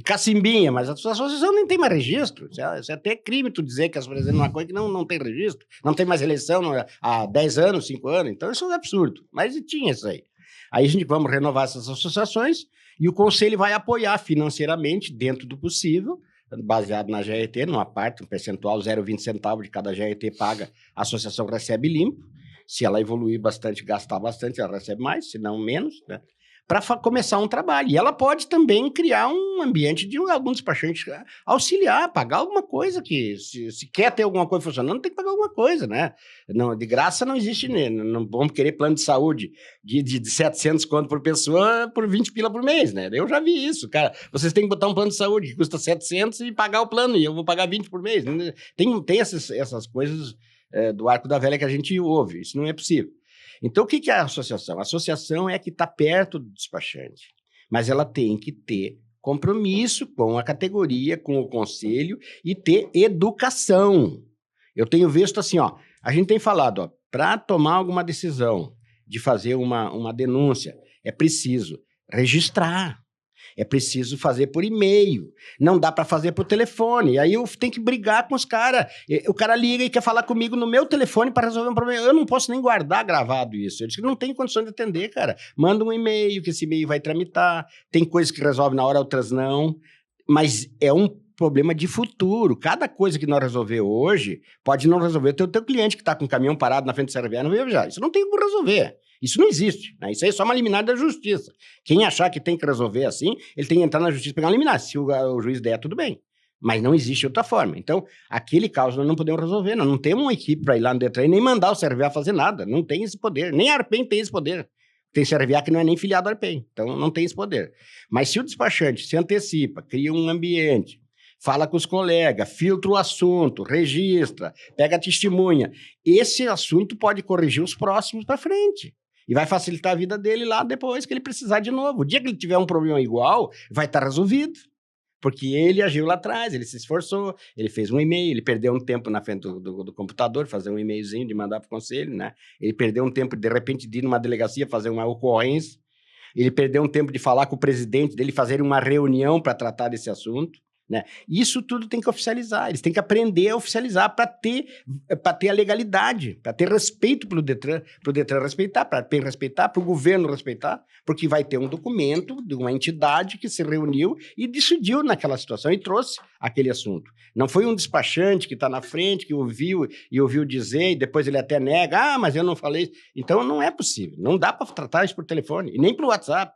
cacimbinha, mas a associação nem tem mais registro, isso é até crime tu dizer que as presidentes uma coisa que não tem registro, não tem mais eleição há 10 anos, 5 anos, então isso é um absurdo, mas tinha isso aí. Aí a gente vamos renovar essas associações e o conselho vai apoiar financeiramente, dentro do possível, baseado na GRT, numa parte, um percentual, 0,20 centavos de cada GRT paga, a associação recebe limpo. Se ela evoluir bastante, gastar bastante, ela recebe mais, se não menos, né? Para começar um trabalho. E ela pode também criar um ambiente de algum despachante auxiliar, pagar alguma coisa que, se quer ter alguma coisa funcionando, tem que pagar alguma coisa, né? Não, de graça não existe, né? Não vamos querer plano de saúde de 700 conto por pessoa por 20 pila por mês, né? Eu já vi isso, cara. Vocês têm que botar um plano de saúde que custa 700 e pagar o plano, e eu vou pagar 20 por mês. Tem essas coisas do arco da velha que a gente ouve. Isso não é possível. Então, o que é a associação? A associação é que está perto do despachante, mas ela tem que ter compromisso com a categoria, com o conselho e ter educação. Eu tenho visto assim, ó, a gente tem falado, para tomar alguma decisão de fazer uma denúncia, é preciso registrar. É preciso fazer por e-mail. Não dá para fazer por telefone. Aí eu tenho que brigar com os caras. O cara liga e quer falar comigo no meu telefone para resolver um problema. Eu não posso nem guardar gravado isso. Eu disse que não tenho condição de atender, cara. Manda um e-mail, que esse e-mail vai tramitar. Tem coisas que resolve na hora, outras não. Mas é um problema de futuro. Cada coisa que nós resolver hoje pode não resolver. O teu cliente que está com o caminhão parado na frente do CRVA não veio já. Isso não tem como resolver. Isso não existe, né? Isso aí é só uma liminar da justiça. Quem achar que tem que resolver assim, ele tem que entrar na justiça e pegar uma liminar. Se o juiz der, tudo bem. Mas não existe outra forma. Então, aquele caso nós não podemos resolver. Nós não temos uma equipe para ir lá no Detran e nem mandar o CRVA fazer nada. Não tem esse poder. Nem a Arpen tem esse poder. Tem CRVA que não é nem filiado à Arpen. Então, não tem esse poder. Mas se o despachante se antecipa, cria um ambiente, fala com os colegas, filtra o assunto, registra, pega a testemunha, esse assunto pode corrigir os próximos para frente. E vai facilitar a vida dele lá depois que ele precisar de novo. O dia que ele tiver um problema igual, vai estar resolvido. Porque ele agiu lá atrás, ele se esforçou, ele fez um e-mail, ele perdeu um tempo na frente do computador, fazer um e-mailzinho de mandar para o conselho, né? Ele perdeu um tempo, de repente, de ir numa delegacia fazer uma ocorrência. Ele perdeu um tempo de falar com o presidente dele, fazer uma reunião para tratar desse assunto. Né? Isso tudo tem que oficializar, eles têm que aprender a oficializar para ter a legalidade, para ter respeito para o Detran respeitar, para a PEN respeitar, para o governo respeitar, porque vai ter um documento de uma entidade que se reuniu e decidiu naquela situação e trouxe aquele assunto. Não foi um despachante que está na frente, que ouviu dizer e depois ele até nega, mas eu não falei. Então não é possível, não dá para tratar isso por telefone, e nem pelo WhatsApp.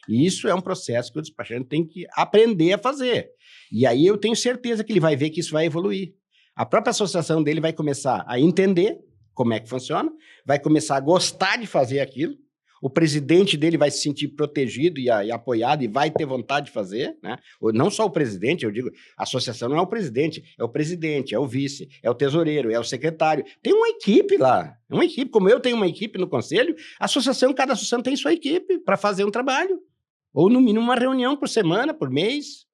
E isso é um processo que o despachante tem que aprender a fazer. E aí eu tenho certeza que ele vai ver que isso vai evoluir. A própria associação dele vai começar a entender como é que funciona, vai começar a gostar de fazer aquilo, o presidente dele vai se sentir protegido e apoiado e vai ter vontade de fazer, né? Não só o presidente, eu digo, a associação não é o presidente, é o vice, é o tesoureiro, é o secretário. Tem uma equipe lá, uma equipe. Como eu tenho uma equipe no conselho, cada associação tem sua equipe para fazer um trabalho. Ou, no mínimo, uma reunião por semana, por mês.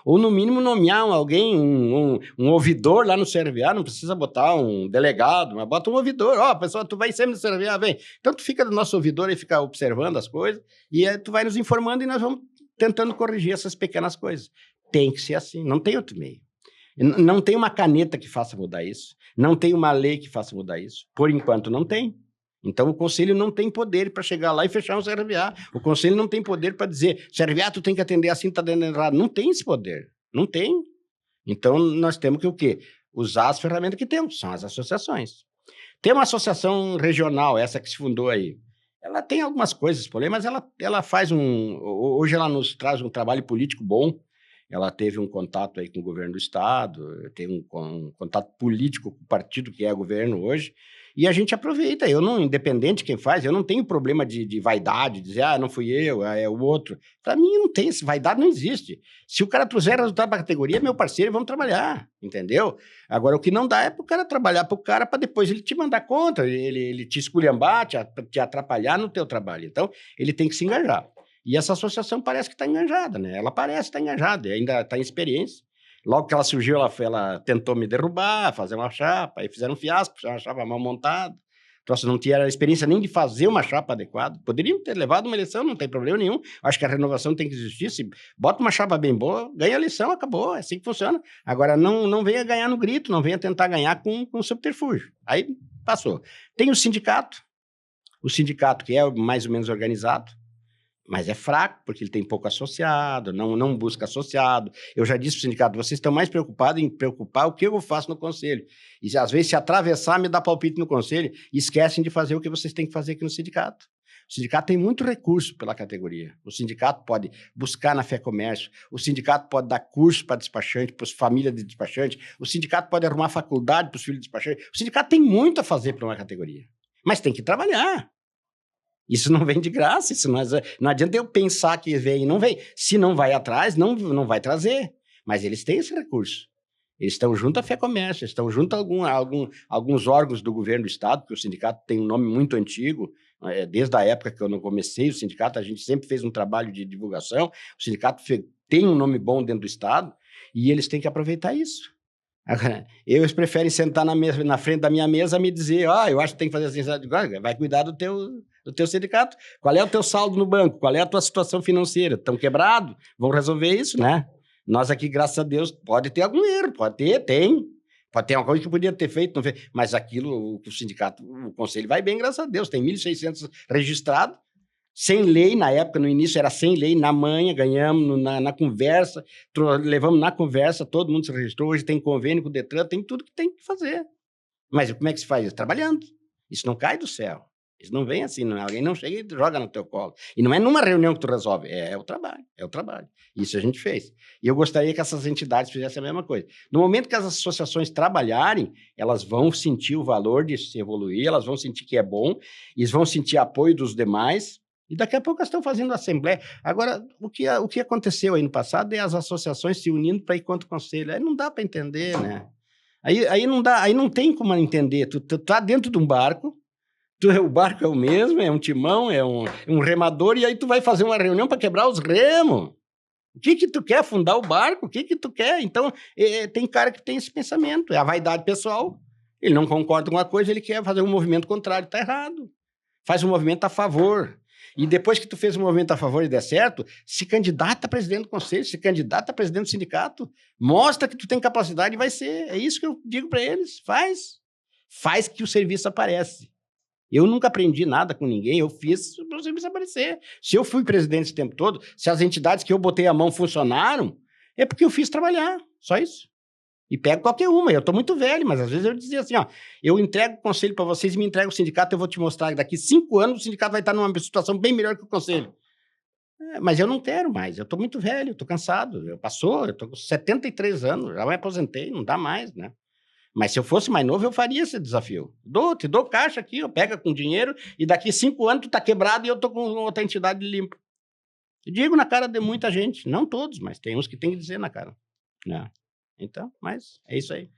Ou, no mínimo, nomear alguém, um ouvidor lá no CRVA, não precisa botar um delegado, mas bota um ouvidor. Ó, pessoal, tu vai sempre no CRVA, vem. Então, tu fica do nosso ouvidor e fica observando as coisas, e tu vai nos informando e nós vamos tentando corrigir essas pequenas coisas. Tem que ser assim, não tem outro meio. Não tem uma caneta que faça mudar isso, não tem uma lei que faça mudar isso. Por enquanto, não tem. Então, o conselho não tem poder para chegar lá e fechar um CRVA. O conselho não tem poder para dizer, CRVA, tu tem que atender assim, tá dando errado. Não tem esse poder. Não tem. Então, nós temos que o quê? Usar as ferramentas que temos, são as associações. Tem uma associação regional, essa que se fundou aí. Ela tem algumas coisas, porém, mas ela faz hoje ela nos traz um trabalho político bom. Ela teve um contato aí com o governo do estado, tem um contato político com o partido que é governo hoje, e a gente aproveita. Independente de quem faz, eu não tenho problema de vaidade, dizer, não fui eu, é o outro. Para mim não tem, vaidade não existe. Se o cara trouxer resultado para a categoria, meu parceiro, vamos trabalhar, entendeu? Agora, o que não dá é para o cara trabalhar para o cara, para depois ele te mandar contra, ele te esculhambar, te atrapalhar no teu trabalho. Então, ele tem que se engajar. E essa associação parece que está enganjada, né? Ela parece estar enganjada, ainda está em experiência. Logo que ela surgiu, ela tentou me derrubar, fazer uma chapa, aí fizeram um fiasco, fizeram uma chapa mal montada. Então, não tinha experiência nem de fazer uma chapa adequada. Poderiam ter levado uma eleição, não tem problema nenhum. Acho que a renovação tem que existir. Se bota uma chapa bem boa, ganha a eleição, acabou. É assim que funciona. Agora, não venha ganhar no grito, não venha tentar ganhar com subterfúgio. Aí, passou. Tem o sindicato que é mais ou menos organizado. Mas é fraco, porque ele tem pouco associado, não busca associado. Eu já disse para o sindicato, vocês estão mais preocupados em preocupar o que eu faço no conselho. E às vezes, se atravessar, me dá palpite no conselho, e esquecem de fazer o que vocês têm que fazer aqui no sindicato. O sindicato tem muito recurso pela categoria. O sindicato pode buscar na FEComércio, o sindicato pode dar curso para despachante, para as famílias de despachante, o sindicato pode arrumar faculdade para os filhos de despachante. O sindicato tem muito a fazer para uma categoria, mas tem que trabalhar. Isso não vem de graça, isso não adianta eu pensar que vem e não vem. Se não vai atrás, não vai trazer. Mas eles têm esse recurso. Eles estão junto à FEComércio, estão junto a alguns órgãos do governo do Estado, porque o sindicato tem um nome muito antigo, desde a época que eu não comecei o sindicato, a gente sempre fez um trabalho de divulgação, o sindicato tem um nome bom dentro do Estado, e eles têm que aproveitar isso. Eles preferem sentar na frente da minha mesa e me dizer, eu acho que tem que fazer assim, vai cuidar do teu sindicato. Qual é o teu saldo no banco? Qual é a tua situação financeira? Estão quebrados? Vão resolver isso, né? Nós aqui, graças a Deus, pode ter algum erro, pode ter uma coisa que podia ter feito, não fez, mas aquilo, o sindicato, o conselho vai bem, graças a Deus, tem 1.600 registrados, sem lei, na época, no início era sem lei, na manhã, ganhamos na conversa, levamos na conversa, todo mundo se registrou, hoje tem convênio com o Detran, tem tudo que tem que fazer. Mas como é que se faz? Trabalhando. Isso não cai do céu. Isso não vem assim, alguém não chega e joga no teu colo. E não é numa reunião que tu resolve, é o trabalho. Isso a gente fez. E eu gostaria que essas entidades fizessem a mesma coisa. No momento que as associações trabalharem, elas vão sentir o valor de se evoluir, elas vão sentir que é bom, eles vão sentir apoio dos demais, e daqui a pouco elas estão fazendo assembleia. Agora, o que aconteceu aí no passado é as associações se unindo para ir contra o conselho. Aí não dá para entender, né? Aí não dá, aí não tem como entender. Tu tá dentro de um barco, o barco é o mesmo, é um timão, é um remador, e aí tu vai fazer uma reunião para quebrar os remos. O que tu quer? Afundar o barco? O que tu quer? Então, tem cara que tem esse pensamento, é a vaidade pessoal. Ele não concorda com uma coisa, ele quer fazer um movimento contrário, tá errado. Faz um movimento a favor. E depois que tu fez um movimento a favor e der certo, se candidata a presidente do conselho, se candidata a presidente do sindicato, mostra que tu tem capacidade e vai ser. É isso que eu digo para eles, faz que o serviço aparece. Eu nunca aprendi nada com ninguém, eu fiz para o serviço aparecer. Se eu fui presidente esse tempo todo, se as entidades que eu botei a mão funcionaram, é porque eu fiz trabalhar, só isso. E pego qualquer uma, eu estou muito velho, mas às vezes eu dizia assim, eu entrego o conselho para vocês e me entrego o sindicato, eu vou te mostrar que daqui 5 anos o sindicato vai estar numa situação bem melhor que o conselho. Mas eu não quero mais, eu estou muito velho, estou cansado, eu estou com 73 anos, já me aposentei, não dá mais, né? Mas se eu fosse mais novo, eu faria esse desafio. Te dou caixa aqui, pega com dinheiro, e daqui 5 anos tu tá quebrado e eu tô com outra entidade limpa. Eu digo na cara de muita gente, não todos, mas tem uns que tem que dizer na cara. Então, mas é isso aí.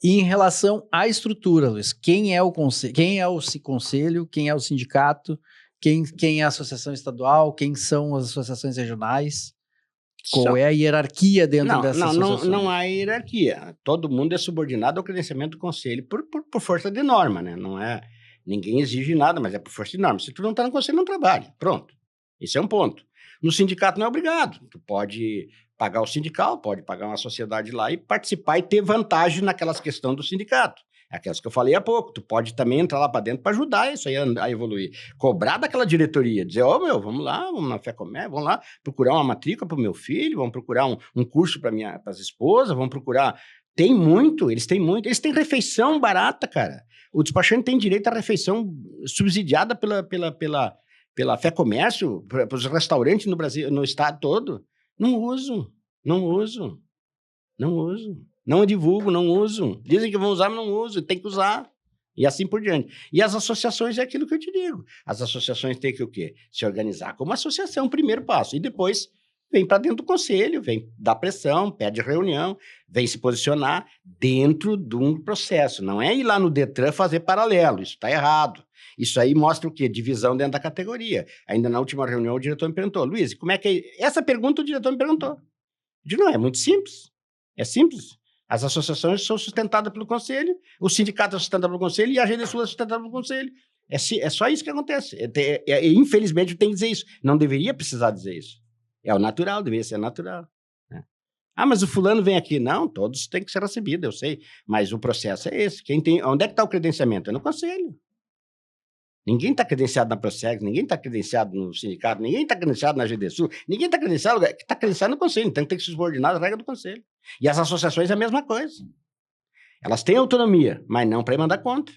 E em relação à estrutura, Luiz, quem é o conselho, quem é o sindicato, quem é a associação estadual, quem são as associações regionais? Qual é a hierarquia dentro dessas associações? Não há hierarquia. Todo mundo é subordinado ao credenciamento do conselho por força de norma, né? Não é, ninguém exige nada, mas é por força de norma. Se tu não está no conselho, não trabalha. Pronto. Esse é um ponto. No sindicato não é obrigado. Tu pode pagar o sindical, pode pagar uma sociedade lá e participar e ter vantagem naquelas questões do sindicato. Aquelas que eu falei há pouco. Tu pode também entrar lá para dentro para ajudar isso aí a evoluir. Cobrar daquela diretoria, dizer, vamos lá, vamos na FEComércio, vamos lá procurar uma matrícula para o meu filho, vamos procurar um curso para as esposas, vamos procurar... Eles têm refeição barata, cara. O despachante tem direito à refeição subsidiada pela FEComércio, para os restaurantes no Brasil, no estado todo. Não uso. Não divulgo, não uso. Dizem que vão usar, mas não uso. Tem que usar. E assim por diante. E as associações é aquilo que eu te digo. As associações têm que o quê? Se organizar como associação, primeiro passo. E depois vem para dentro do conselho, vem dar pressão, pede reunião, vem se posicionar dentro de um processo. Não é ir lá no Detran fazer paralelo. Isso está errado. Isso aí mostra o quê? Divisão dentro da categoria. Ainda na última reunião o diretor me perguntou, Luiz, como é que é? Essa pergunta o diretor me perguntou. Eu disse, não, é muito simples. É simples. As associações são sustentadas pelo conselho, o sindicato é sustentado pelo conselho e a agência sua é sustentada pelo conselho. É só isso que acontece. Infelizmente, eu tenho que dizer isso. Não deveria precisar dizer isso. É o natural, deveria ser natural. Né? Mas o fulano vem aqui. Não, todos têm que ser recebidos, eu sei. Mas o processo é esse. Onde é que está o credenciamento? É no conselho. Ninguém está credenciado na Prosegs, ninguém está credenciado no sindicato, ninguém está credenciado na GDSul, ninguém está credenciado no conselho, então tem que se subordinar às regras do conselho. E as associações é a mesma coisa. Elas têm autonomia, mas não para mandar conta.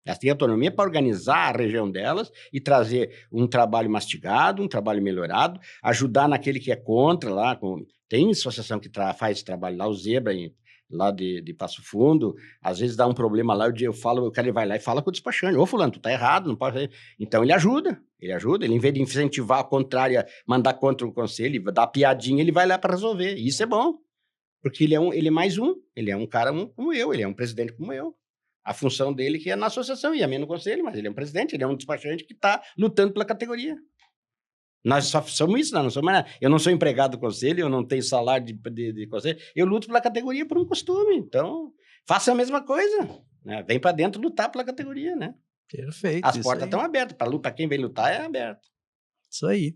Elas têm autonomia para organizar a região delas e trazer um trabalho mastigado, um trabalho melhorado, ajudar naquele que é contra lá. Tem associação que faz esse trabalho lá, o Zebra, lá de Passo Fundo, às vezes dá um problema lá, eu falo, o cara vai lá e fala com o despachante, ô fulano, tu tá errado, não pode fazer. Então ele ajuda, ele em vez de incentivar a contrária, mandar contra o conselho, dar piadinha, ele vai lá para resolver, e isso é bom, porque ele é mais um, ele é um cara como eu, ele é um presidente como eu. A função dele que é na associação e a minha no conselho, mas ele é um presidente, ele é um despachante que está lutando pela categoria. Nós só somos isso, não somos mais nada. Eu não sou empregado do conselho, eu não tenho salário de conselho, eu luto pela categoria por um costume. Então, faça a mesma coisa, né? Vem para dentro lutar pela categoria, né? Perfeito. As portas estão abertas, para quem vem lutar é aberto. Isso aí.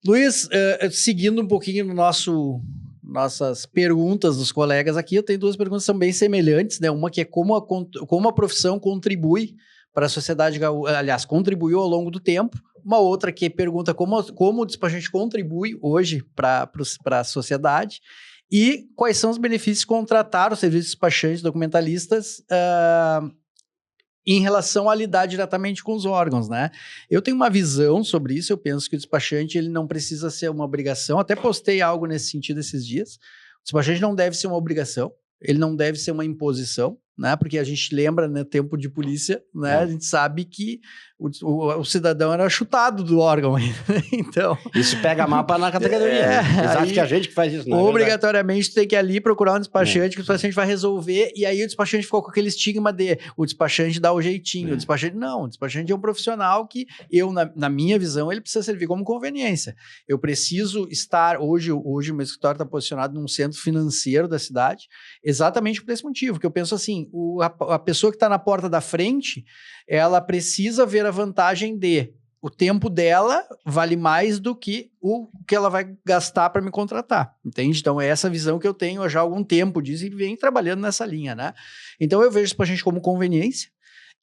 Luiz, seguindo um pouquinho no nossas perguntas dos colegas aqui, eu tenho duas perguntas que são bem semelhantes, né? Uma que é como a profissão contribui para a sociedade gaúcha, aliás, contribuiu ao longo do tempo. Uma outra que pergunta como o despachante contribui hoje para a sociedade e quais são os benefícios de contratar os serviços de despachantes documentalistas em relação a lidar diretamente com os órgãos, né? Eu tenho uma visão sobre isso, eu penso que o despachante ele não precisa ser uma obrigação, até postei algo nesse sentido esses dias. O despachante não deve ser uma obrigação, ele não deve ser uma imposição, né? Porque a gente lembra, né, tempo de polícia, né? A gente sabe que o cidadão era chutado do órgão. Então... Isso pega mapa na categoria. Eles acham que a gente que faz isso, não é obrigatoriamente tem que ir ali procurar um despachante que o despachante vai resolver, e aí o despachante ficou com aquele estigma de o despachante dá o jeitinho, o despachante não, o despachante é um profissional que na minha visão, ele precisa servir como conveniência. Eu preciso estar, hoje o meu escritório está posicionado num centro financeiro da cidade, exatamente por esse motivo, que eu penso assim, a pessoa que está na porta da frente, ela precisa ver a vantagem de o tempo dela vale mais do que o que ela vai gastar para me contratar, entende? Então é essa visão que eu tenho já há algum tempo disso e venho trabalhando nessa linha, né? Então eu vejo isso para a gente como conveniência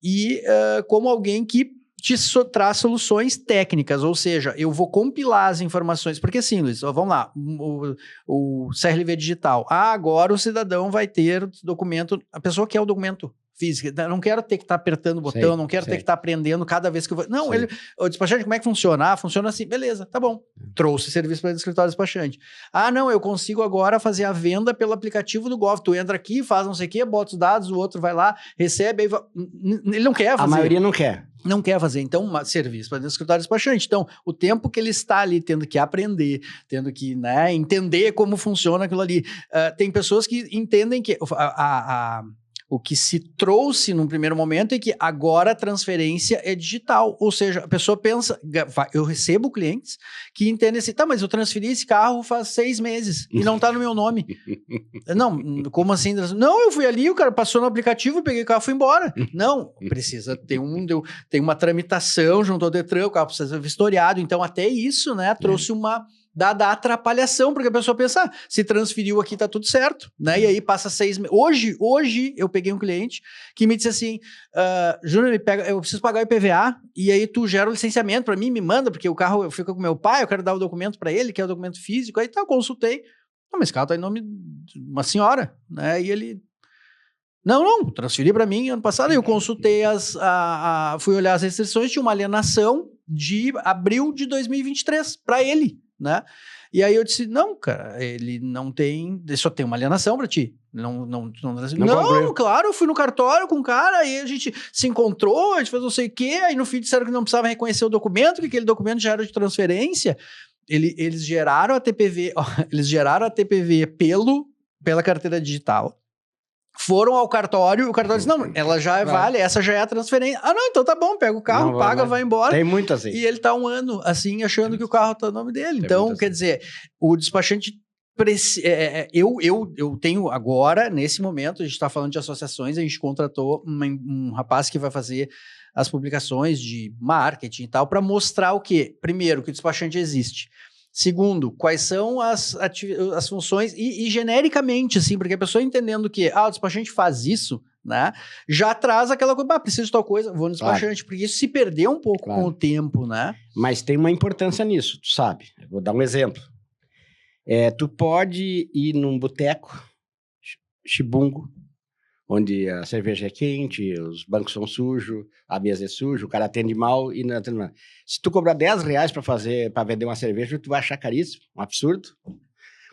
e como alguém que te traz soluções técnicas, ou seja, eu vou compilar as informações, porque assim, Luiz, vamos lá, o CRLV digital, agora o cidadão vai ter o documento, a pessoa quer o documento físico, não quero ter que estar apertando o botão, não quero ter que estar aprendendo cada vez que eu vou... Não, o despachante, como é que funciona? Funciona assim, beleza, tá bom. Trouxe serviço para o escritório despachante. Não, eu consigo agora fazer a venda pelo aplicativo do Gov. Tu entra aqui, faz não sei o quê, bota os dados, o outro vai lá, recebe, aí ele não quer fazer. A maioria não quer. Não quer fazer, então, um serviço para o escritório despachante. Então, o tempo que ele está ali tendo que aprender, tendo que, né, entender como funciona aquilo ali. Tem pessoas que entendem que o que se trouxe num primeiro momento é que agora a transferência é digital, ou seja, a pessoa pensa, eu recebo clientes que entendem assim, tá, mas eu transferi esse carro faz 6 meses e não tá no meu nome. Não, como assim? Não, eu fui ali, o cara passou no aplicativo, peguei o carro e fui embora. Não, precisa ter tem uma tramitação junto ao Detran, o carro precisa ser vistoriado, então até isso, né, trouxe uma... da atrapalhação, porque a pessoa pensa, se transferiu aqui, tá tudo certo, né? E aí passa 6 meses. Hoje eu peguei um cliente que me disse assim, Júnior, eu preciso pagar o IPVA, e aí tu gera o licenciamento pra mim, me manda, porque o carro fica com meu pai, eu quero dar o documento pra ele, que é o documento físico, aí tá, eu consultei. Não, mas esse carro tá em nome de uma senhora, né? E ele... Não, transferi pra mim ano passado, eu consultei fui olhar as restrições, tinha uma alienação de abril de 2023 pra ele, né? E aí eu disse, não, cara, ele não tem, ele só tem uma alienação pra ti. Não, claro, eu fui no cartório com o cara, aí a gente se encontrou, a gente fez não sei o quê, aí no fim disseram que não precisava reconhecer o documento, que aquele documento já era de transferência. Eles geraram a TPV, pela carteira digital. Foram ao cartório, o cartório disse, não, ela já vale, essa já é a transferência. Não, então tá bom, pega o carro, paga, vai embora. Tem muito assim. E ele tá 1 ano, assim, achando que o carro tá no nome dele. Então, quer dizer, o despachante... Eu tenho agora, nesse momento, a gente tá falando de associações, a gente contratou um rapaz que vai fazer as publicações de marketing e tal, para mostrar o quê? Primeiro, que o despachante existe. Segundo, quais são as funções, e genericamente, assim, porque a pessoa entendendo que o despachante faz isso, né? Já traz aquela coisa, preciso de tal coisa, vou no despachante, porque isso se perdeu um pouco com o tempo, né? Mas tem uma importância nisso, tu sabe. Eu vou dar um exemplo. Tu pode ir num boteco, chibungo, onde a cerveja é quente, os bancos são sujos, a mesa é suja, o cara atende mal e não atende mal. Se tu cobrar R$10 para vender uma cerveja, tu vai achar caríssimo, um absurdo.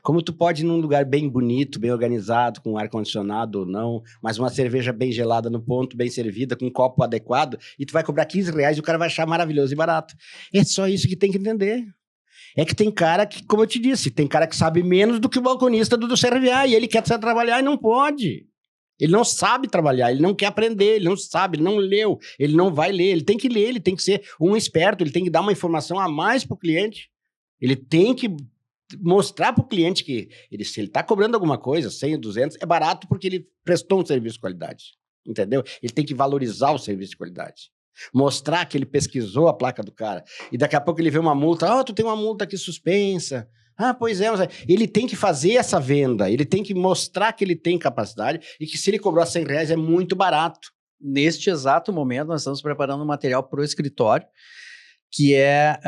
Como tu pode ir num lugar bem bonito, bem organizado, com ar-condicionado ou não, mas uma cerveja bem gelada no ponto, bem servida, com um copo adequado, e tu vai cobrar R$15 e o cara vai achar maravilhoso e barato. É só isso que tem que entender. É que tem cara que, como eu te disse, tem cara que sabe menos do que o balconista do CRVA, e ele quer trabalhar e não pode. Ele não sabe trabalhar, ele não quer aprender, ele não sabe, ele não leu, ele não vai ler, ele tem que ler, ele tem que ser um esperto, ele tem que dar uma informação a mais para o cliente, ele tem que mostrar para o cliente que se ele está cobrando alguma coisa, 100, 200, é barato porque ele prestou um serviço de qualidade, entendeu? Ele tem que valorizar o serviço de qualidade. Mostrar que ele pesquisou a placa do cara, e daqui a pouco ele vê uma multa, tu tem uma multa aqui suspensa, pois é, mas ele tem que fazer essa venda, ele tem que mostrar que ele tem capacidade e que se ele cobrou R$100 é muito barato. Neste exato momento, nós estamos preparando um material para o escritório, que é...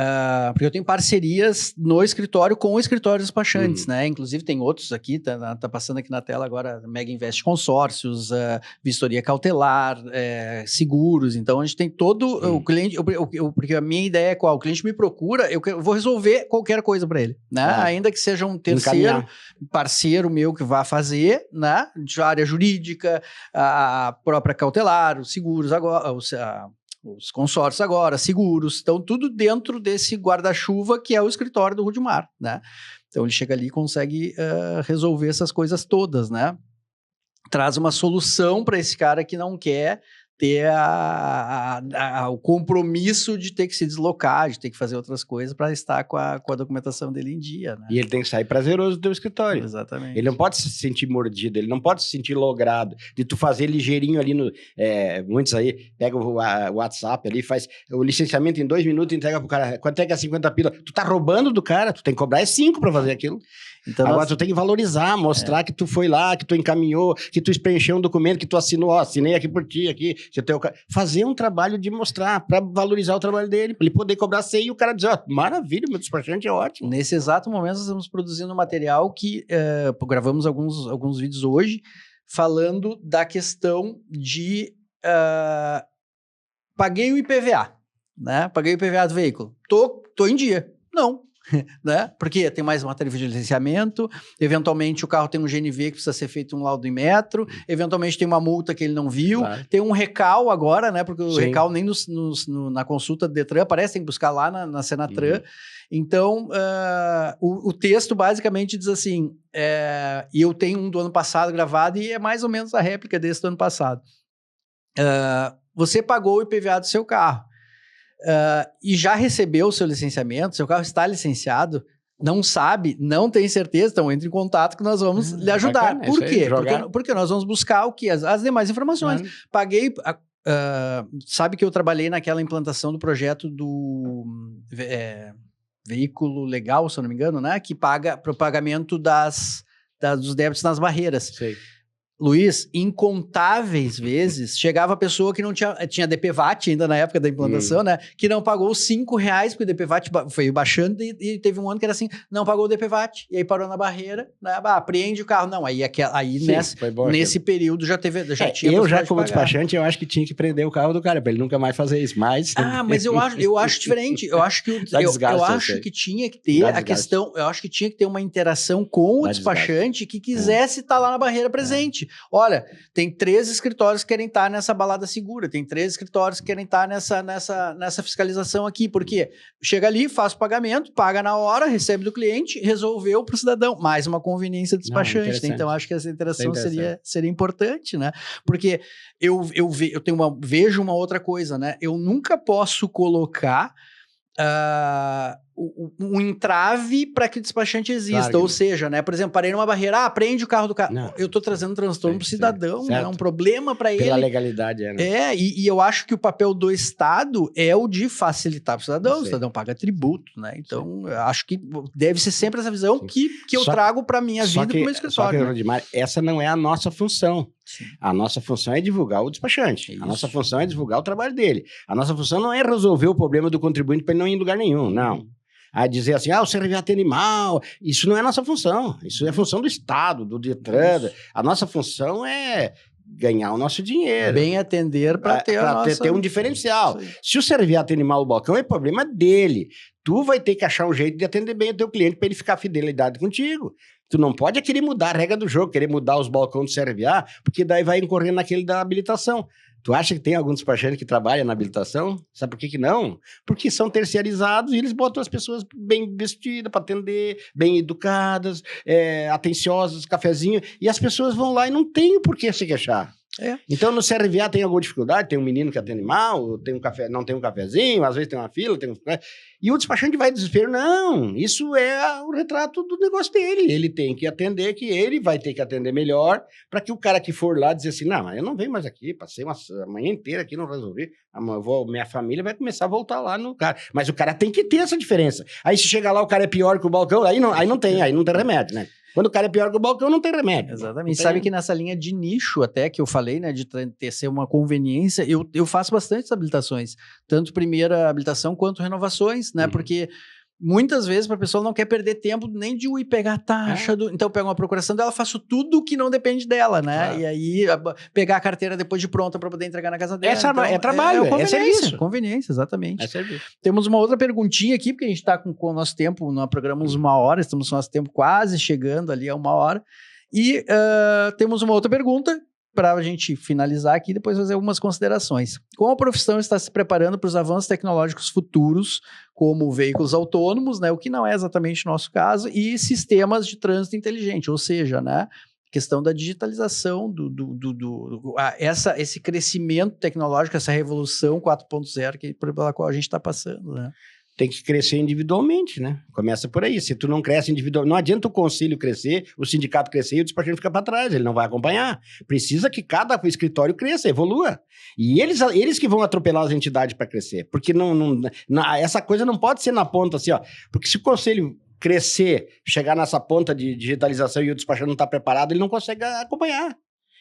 porque eu tenho parcerias no escritório com escritórios despachantes, né? Inclusive tem outros aqui, tá passando aqui na tela agora, Mega Invest Consórcios, vistoria cautelar, seguros. Então a gente tem todo o cliente... porque a minha ideia é qual? O cliente me procura, eu vou resolver qualquer coisa para ele, né? Ainda que seja um terceiro parceiro meu que vá fazer, né? De área jurídica, a própria cautelar, os seguros agora... os consórcios agora, seguros, estão tudo dentro desse guarda-chuva que é o escritório do Rudimar, né? Então ele chega ali e consegue resolver essas coisas todas, né? Traz uma solução para esse cara que não quer ter o compromisso de ter que se deslocar, de ter que fazer outras coisas para estar com a documentação dele em dia, né? E ele tem que sair prazeroso do teu escritório. Exatamente. Ele não pode se sentir mordido, ele não pode se sentir logrado, de tu fazer ligeirinho ali no... muitos aí pegam o WhatsApp ali, faz o licenciamento em 2 minutos e entrega pro cara. Quanto é que é 50 pila? Tu tá roubando do cara, tu tem que cobrar 5 para fazer aquilo. Então, agora tu tem que valorizar, mostrar que tu foi lá, que tu encaminhou, que tu preencheu um documento, que tu assinou, assinei aqui por ti, aqui. Fazer um trabalho de mostrar, para valorizar o trabalho dele, para ele poder cobrar 100 e o cara dizer, maravilha, meu despachante é ótimo. Nesse exato momento, nós estamos produzindo um material que gravamos alguns vídeos hoje, falando da questão de paguei o IPVA, né? Paguei o IPVA do veículo. Tô em dia. Não. Né? Porque tem mais uma tarifa de licenciamento, eventualmente o carro tem um GNV que precisa ser feito um laudo em metro, eventualmente tem uma multa que ele não viu, tem um recal agora, né? Porque o recal nem na consulta do Detran aparece, tem que buscar lá na Senatran. Então, o texto basicamente diz assim, e eu tenho um do ano passado gravado e é mais ou menos a réplica desse do ano passado. Você pagou o IPVA do seu carro, e já recebeu o seu licenciamento, seu carro está licenciado, não sabe, não tem certeza, então entre em contato que nós vamos lhe ajudar. Bacana, por quê? Porque nós vamos buscar o quê? As demais informações. Paguei... sabe que eu trabalhei naquela implantação do projeto do veículo legal, se eu não me engano, né? Que paga para o pagamento dos débitos nas barreiras. Sei. Luiz, incontáveis vezes, chegava a pessoa que não tinha DPVAT ainda na época da implantação, né? Que não pagou R$5, porque o DPVAT foi baixando e teve um ano que era assim, não pagou o DPVAT, e aí parou na barreira, né? Apreende o carro. Não, aí nesse período já tinha... Eu já como despachante, eu acho que tinha que prender o carro do cara, para ele nunca mais fazer isso, mas... mas eu acho diferente, eu acho que que tinha que ter eu acho que tinha que ter uma interação com o despachante que quisesse estar lá na barreira presente. Olha, tem 3 escritórios que querem estar nessa balada segura, tem 3 escritórios que querem estar nessa fiscalização aqui, porque chega ali, faz o pagamento, paga na hora, recebe do cliente, resolveu para o cidadão, mais uma conveniência do despachante, né? Então acho que essa interação seria importante, né? Porque eu vejo uma outra coisa, né? Eu nunca posso colocar um entrave para que o despachante exista, claro, ou seja, né, por exemplo, parei numa barreira, prende o carro do cara, não, eu estou trazendo transtorno para o cidadão, né, um problema para ele. Pela legalidade, né? E eu acho que o papel do Estado é o de facilitar para o cidadão paga tributo, né, então eu acho que deve ser sempre essa visão que eu trago para minha vida e para o meu escritório. Só que, Rudimar, essa não é a nossa função. Sim. A nossa função é divulgar o despachante. Isso. A nossa função é divulgar o trabalho dele. A nossa função não é resolver o problema do contribuinte para ele não ir em lugar nenhum, não. A dizer assim, o CRVAT animal, isso não é nossa função. Isso é função do Estado, do Detran. A nossa função é ganhar o nosso dinheiro. Bem atender para ter a nossa... ter um diferencial. Se o CRVAT animal o balcão, é problema dele. Tu vai ter que achar um jeito de atender bem o teu cliente para ele ficar fidelidade contigo. Tu não pode querer mudar a regra do jogo, querer mudar os balcões do CRVA, porque daí vai incorrer naquele da habilitação. Tu acha que tem algum despachante que trabalha na habilitação? Sabe por que não? Porque são terceirizados e eles botam as pessoas bem vestidas para atender, bem educadas, atenciosas, cafezinho, e as pessoas vão lá e não tem por que se queixar. Então, no CRVA tem alguma dificuldade, tem um menino que atende mal, tem um café, não tem um cafezinho, às vezes tem uma fila, e o despachante vai desespero. Não, isso é o retrato do negócio dele. Ele tem que atender, que ele vai ter que atender melhor, para que o cara que for lá dizer assim, não, mas eu não venho mais aqui, passei a manhã inteira aqui, não resolvi, minha família vai começar a voltar lá no cara. Mas o cara tem que ter essa diferença. Aí se chega lá, o cara é pior que o balcão, aí não tem remédio, né? Quando o cara é pior que o balcão, não tem remédio. Exatamente. Sabe que nessa linha de nicho até, que eu falei, né, de ter ser uma conveniência, eu faço bastante habilitações. Tanto primeira habilitação quanto renovações, né? Porque muitas vezes a pessoa não quer perder tempo nem de ir pegar a taxa. Então eu pego uma procuração dela, faço tudo que não depende dela, né? E aí pegar a carteira depois de pronta para poder entregar na casa dela. É trabalho, é serviço. Conveniência, exatamente. É serviço. Temos uma outra perguntinha aqui, porque a gente está com o nosso tempo, nós programamos 1 hora, estamos com o nosso tempo quase chegando ali a 1 hora. E temos uma outra pergunta para a gente finalizar aqui e depois fazer algumas considerações. Como a profissão está se preparando para os avanços tecnológicos futuros, como veículos autônomos, né, o que não é exatamente o nosso caso, e sistemas de trânsito inteligente, ou seja, né, questão da digitalização, esse crescimento tecnológico, essa revolução 4.0 pela qual a gente está passando, né? Tem que crescer individualmente, né? Começa por aí. Se tu não cresce individualmente, não adianta o conselho crescer, o sindicato crescer e o despachante ficar para trás, ele não vai acompanhar. Precisa que cada escritório cresça, evolua. E eles que vão atropelar as entidades para crescer, porque essa coisa não pode ser na ponta assim, ó. Porque se o conselho crescer, chegar nessa ponta de digitalização e o despachante não está preparado, ele não consegue acompanhar.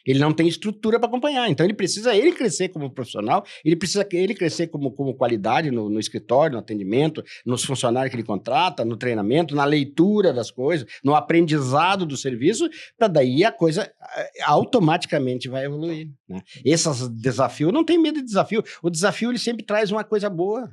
Ele não tem estrutura para acompanhar. Então, ele precisa crescer como profissional, ele precisa crescer como qualidade no escritório, no atendimento, nos funcionários que ele contrata, no treinamento, na leitura das coisas, no aprendizado do serviço, para daí a coisa automaticamente vai evoluir, né? Esses desafios, não tem medo de desafio. O desafio, ele sempre traz uma coisa boa.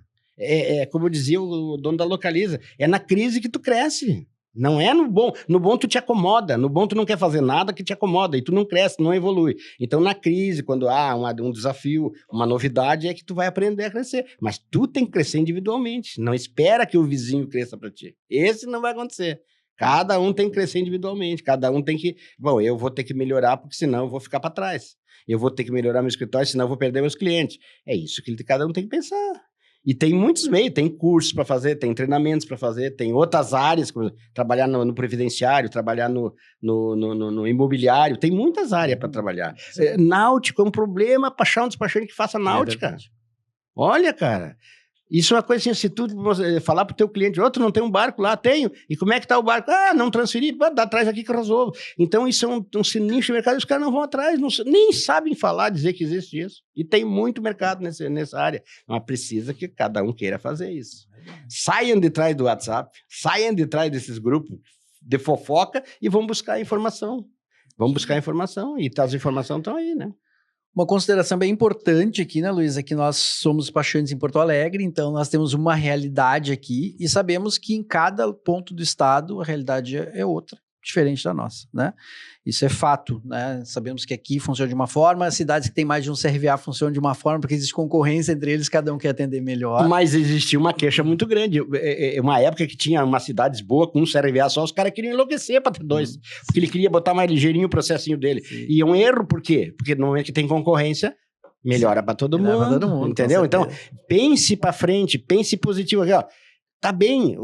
Como dizia o dono da Localiza, é na crise que tu cresce. Não é no bom. No bom tu te acomoda. No bom tu não quer fazer nada que te acomoda. E tu não cresce, não evolui. Então na crise, quando há um desafio, uma novidade, é que tu vai aprender a crescer. Mas tu tem que crescer individualmente. Não espera que o vizinho cresça para ti. Esse não vai acontecer. Cada um tem que crescer individualmente. Cada um tem que... Bom, eu vou ter que melhorar porque senão eu vou ficar para trás. Eu vou ter que melhorar meu escritório, senão eu vou perder meus clientes. É isso que cada um tem que pensar. E tem muitos meios, tem cursos para fazer, tem treinamentos para fazer, tem outras áreas, como trabalhar no previdenciário, trabalhar no imobiliário, tem muitas áreas para trabalhar. Náutico é um problema para achar um despachante que faça náutica. Olha, cara, isso é uma coisa assim, se tu falar pro teu cliente, outro não tem um barco lá, tenho, e como é que tá o barco? Não transferi, dá atrás aqui que eu resolvo. Então isso é um nicho de mercado, os caras não vão atrás, nem sabem falar, dizer que existe isso. E tem muito mercado nessa área, mas precisa que cada um queira fazer isso. Saiam de trás do WhatsApp, saiam de trás desses grupos de fofoca e vão buscar informação. Vão buscar informação, e as informações estão aí, né? Uma consideração bem importante aqui, né, Luiz, é que nós somos despachantes em Porto Alegre, então nós temos uma realidade aqui e sabemos que em cada ponto do estado a realidade é outra, diferente da nossa, né? Isso é fato, né? Sabemos que aqui funciona de uma forma, as cidades que têm mais de um CRVA funcionam de uma forma, porque existe concorrência entre eles, cada um quer atender melhor. Mas existia uma queixa muito grande. Uma época que tinha umas cidades boas com um CRVA só, os caras queriam enlouquecer para ter dois, porque ele queria botar mais ligeirinho o processinho dele. Sim. E é um erro, por quê? Porque no momento que tem concorrência, melhora para todo mundo, entendeu? Então, pense para frente, pense positivo aqui, ó. Tá bem,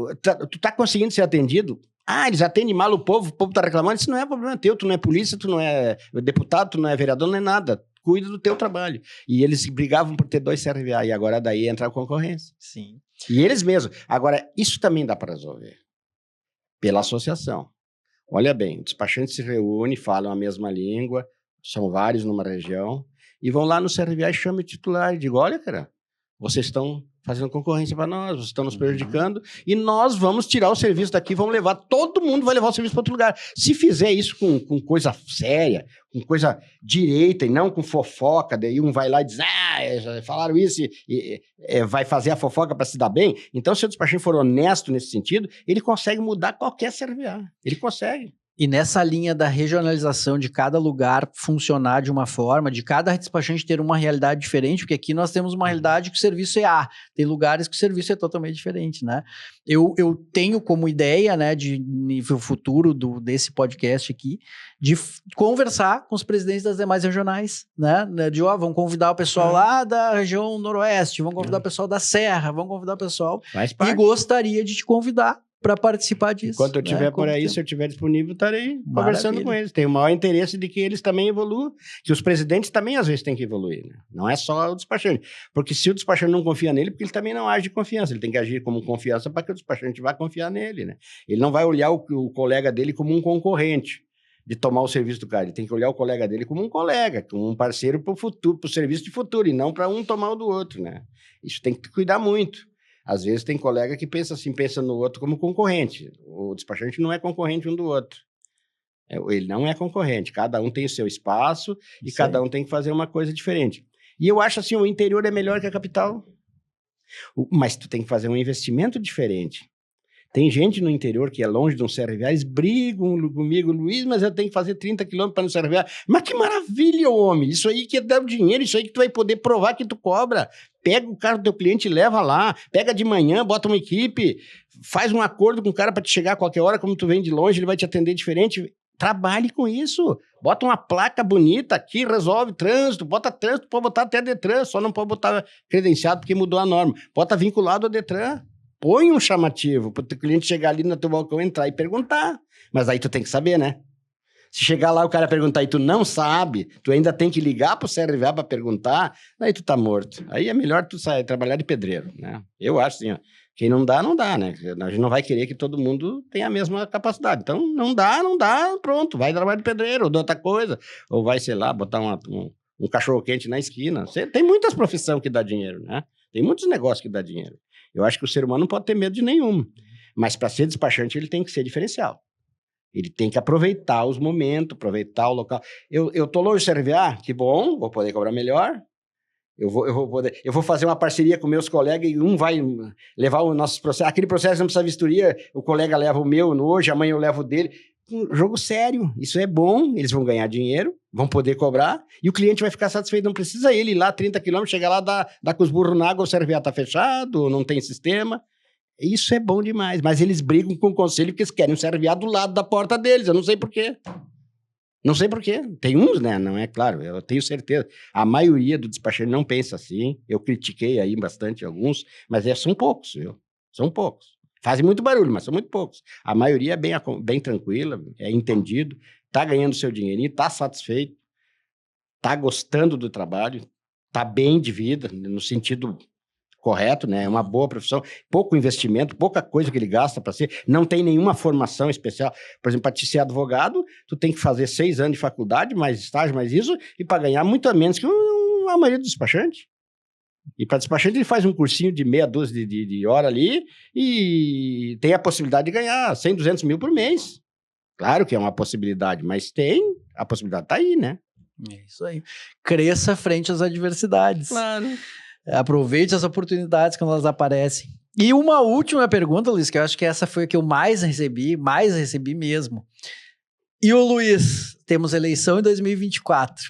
tu tá conseguindo ser atendido? Eles atendem mal o povo tá reclamando, isso não é problema teu, tu não é polícia, tu não é deputado, tu não é vereador, não é nada, cuida do teu trabalho. E eles brigavam por ter 2 CRVA, e agora daí entra a concorrência. Sim. E eles mesmos. Agora, isso também dá para resolver, pela associação. Olha bem, os despachantes se reúnem, falam a mesma língua, são vários numa região, e vão lá no CRVA e chamam o titular e digam, olha, cara, vocês estão fazendo concorrência para nós, vocês estão nos prejudicando, e nós vamos tirar o serviço daqui, vamos levar, todo mundo vai levar o serviço para outro lugar. Se fizer isso com coisa séria, com coisa direita e não com fofoca, daí um vai lá e diz, falaram isso e vai fazer a fofoca para se dar bem. Então, se o despachante for honesto nesse sentido, ele consegue mudar qualquer CRVA. Ele consegue. E nessa linha da regionalização de cada lugar funcionar de uma forma, de cada despachante ter uma realidade diferente, porque aqui nós temos uma realidade que o serviço é A, tem lugares que o serviço é totalmente diferente, né? Eu tenho como ideia, né, de nível futuro desse podcast aqui, de conversar com os presidentes das demais regionais, né? De, vamos convidar o pessoal lá da região noroeste, vamos convidar o pessoal da serra, vamos convidar o pessoal. Faz parte. E gostaria de te convidar para participar disso. Enquanto eu estiver por aí, se eu estiver disponível, estarei conversando com eles. Tenho o maior interesse de que eles também evoluam, que os presidentes também às vezes têm que evoluir, né? Não é só o despachante. Porque se o despachante não confia nele, porque ele também não age de confiança. Ele tem que agir como confiança para que o despachante vá confiar nele, né? Ele não vai olhar o colega dele como um concorrente de tomar o serviço do cara. Ele tem que olhar o colega dele como um colega, como um parceiro para o futuro, para o serviço de futuro, e não para um tomar o do outro, né? Isso tem que cuidar muito. Às vezes tem colega que pensa assim, pensa no outro como concorrente. O despachante não é concorrente um do outro. Ele não é concorrente. Cada um tem o seu espaço e cada um tem que fazer uma coisa diferente. E eu acho assim, o interior é melhor que a capital. Mas tu tem que fazer um investimento diferente. Tem gente no interior que é longe de um CRVA, eles brigam comigo, Luiz, mas eu tenho que fazer 30 quilômetros para no CRVA. Mas que maravilha, homem! Isso aí que dá o dinheiro, isso aí que tu vai poder provar que tu cobra. Pega o carro do teu cliente e leva lá. Pega de manhã, bota uma equipe, faz um acordo com o cara para te chegar a qualquer hora, como tu vem de longe, ele vai te atender diferente. Trabalhe com isso. Bota uma placa bonita aqui, resolve trânsito, bota trânsito, pode botar até Detran, só não pode botar credenciado porque mudou a norma. Bota vinculado ao Detran. Põe um chamativo para o teu cliente chegar ali no teu balcão, entrar e perguntar. Mas aí tu tem que saber, né? Se chegar lá o cara perguntar e tu não sabe, tu ainda tem que ligar pro CRVA para perguntar, aí tu tá morto. Aí é melhor tu sair, trabalhar de pedreiro, né? Eu acho assim, ó, quem não dá, né? A gente não vai querer que todo mundo tenha a mesma capacidade. Então, não dá, pronto, vai trabalhar de pedreiro ou de outra coisa. Ou vai, sei lá, botar um cachorro-quente na esquina. Tem muitas profissões que dá dinheiro, né? Tem muitos negócios que dá dinheiro. Eu acho que o ser humano não pode ter medo de nenhum. Mas para ser despachante, ele tem que ser diferencial. Ele tem que aproveitar os momentos, aproveitar o local. Eu tô longe do CRVA, que bom, vou poder cobrar melhor. Eu vou fazer uma parceria com meus colegas e um vai levar o nosso processo. Aquele processo não precisa vistoria, o colega leva o meu hoje, amanhã eu levo o dele. Um jogo sério, isso é bom, eles vão ganhar dinheiro, vão poder cobrar, e o cliente vai ficar satisfeito, não precisa ele ir lá 30 quilômetros, chegar lá, dar com os burros na água, o CRVA tá fechado, não tem sistema. Isso é bom demais, mas eles brigam com o conselho porque eles querem um CRVA do lado da porta deles, eu não sei por quê. Não sei por quê. Tem uns, né? Não é claro, eu tenho certeza. A maioria do despachante não pensa assim, eu critiquei aí bastante alguns, mas são poucos, viu? São poucos. Fazem muito barulho, mas são muito poucos. A maioria é bem tranquila, é entendido, está ganhando seu dinheirinho, está satisfeito, está gostando do trabalho, está bem de vida, no sentido correto, né? É uma boa profissão, pouco investimento, pouca coisa que ele gasta para ser, não tem nenhuma formação especial. Por exemplo, para te ser advogado, tu tem que fazer 6 anos de faculdade, mais estágio, mais isso, e para ganhar muito a menos que a maioria dos despachantes. E para despachante ele faz um cursinho de meia dúzia de hora ali e tem a possibilidade de ganhar 100, 200 mil por mês. Claro que é uma possibilidade, mas a possibilidade está aí, né? É isso aí. Cresça frente às adversidades. Claro. Aproveite as oportunidades quando elas aparecem. E uma última pergunta, Luiz, que eu acho que essa foi a que eu mais recebi mesmo. E o Luiz, temos eleição em 2024.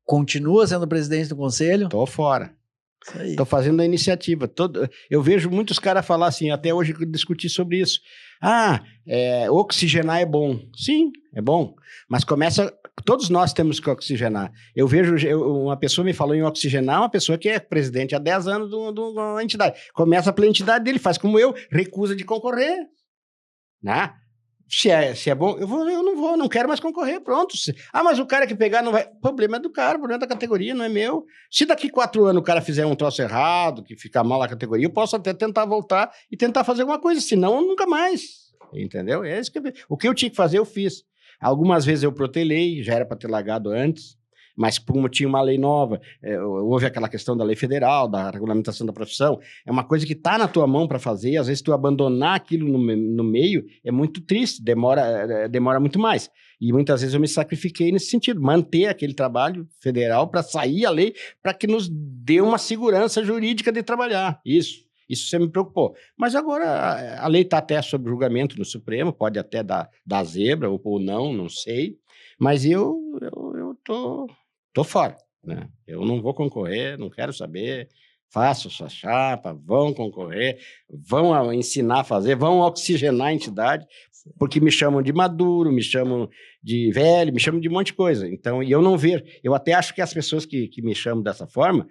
Continua sendo presidente do conselho? Tô fora. Estou fazendo a iniciativa. Eu vejo muitos caras falar assim, até hoje eu discuti sobre isso. Oxigenar é bom. Sim, é bom. Mas todos nós temos que oxigenar. Eu vejo, uma pessoa me falou em oxigenar, uma pessoa que é presidente há 10 anos de uma entidade. Começa pela entidade dele, faz como eu, recusa de concorrer. Né? Se é bom, eu não quero mais concorrer, pronto. Mas o cara que pegar não vai... O problema é do cara, o problema é da categoria, não é meu. Se daqui 4 anos o cara fizer um troço errado, que ficar mal a categoria, eu posso até tentar voltar e tentar fazer alguma coisa, senão nunca mais. Entendeu? O que eu tinha que fazer, eu fiz. Algumas vezes eu protelei, já era para ter largado antes, mas como tinha uma lei nova, houve aquela questão da lei federal, da regulamentação da profissão, é uma coisa que está na tua mão para fazer, e às vezes tu abandonar aquilo no meio é muito triste, demora muito mais. E muitas vezes eu me sacrifiquei nesse sentido, manter aquele trabalho federal para sair a lei, para que nos dê uma segurança jurídica de trabalhar. Isso sempre me preocupou. Mas agora a lei está até sob julgamento no Supremo, pode até dar zebra ou não sei, mas eu tô fora, né? Eu não vou concorrer, não quero saber, faço sua chapa, vão concorrer, vão ensinar a fazer, vão oxigenar a entidade, porque me chamam de maduro, me chamam de velho, me chamam de um monte de coisa. Então, e eu não vejo, eu até acho que as pessoas que me chamam dessa forma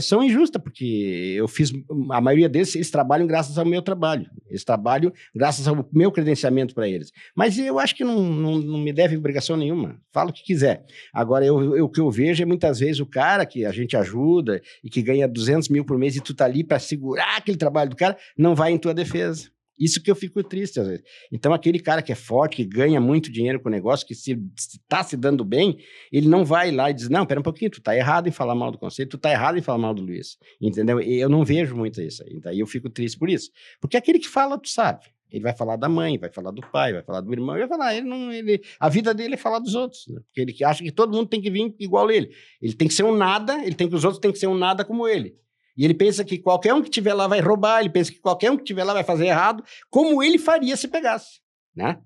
são injustas, porque eu fiz, a maioria deles, eles trabalham graças ao meu trabalho, eles trabalham graças ao meu credenciamento para eles. Mas eu acho que não me deve obrigação nenhuma, fala o que quiser. Agora, o que eu vejo é muitas vezes o cara que a gente ajuda e que ganha 200 mil por mês e tu tá ali para segurar aquele trabalho do cara, não vai em tua defesa. Isso que eu fico triste às vezes. Então, aquele cara que é forte, que ganha muito dinheiro com o negócio, que se está se dando bem, ele não vai lá e diz, não, pera um pouquinho, tu está errado em falar mal do conselho, tu está errado em falar mal do Luiz. Entendeu? E eu não vejo muito isso aí. Daí eu fico triste por isso. Porque aquele que fala, tu sabe. Ele vai falar da mãe, vai falar do pai, vai falar do irmão, ele vai falar, a vida dele é falar dos outros, né? Porque ele acha que todo mundo tem que vir igual ele. Ele tem que ser um nada, os outros têm que ser um nada como ele. E ele pensa que qualquer um que estiver lá vai roubar, ele pensa que qualquer um que estiver lá vai fazer errado, como ele faria se pegasse, né?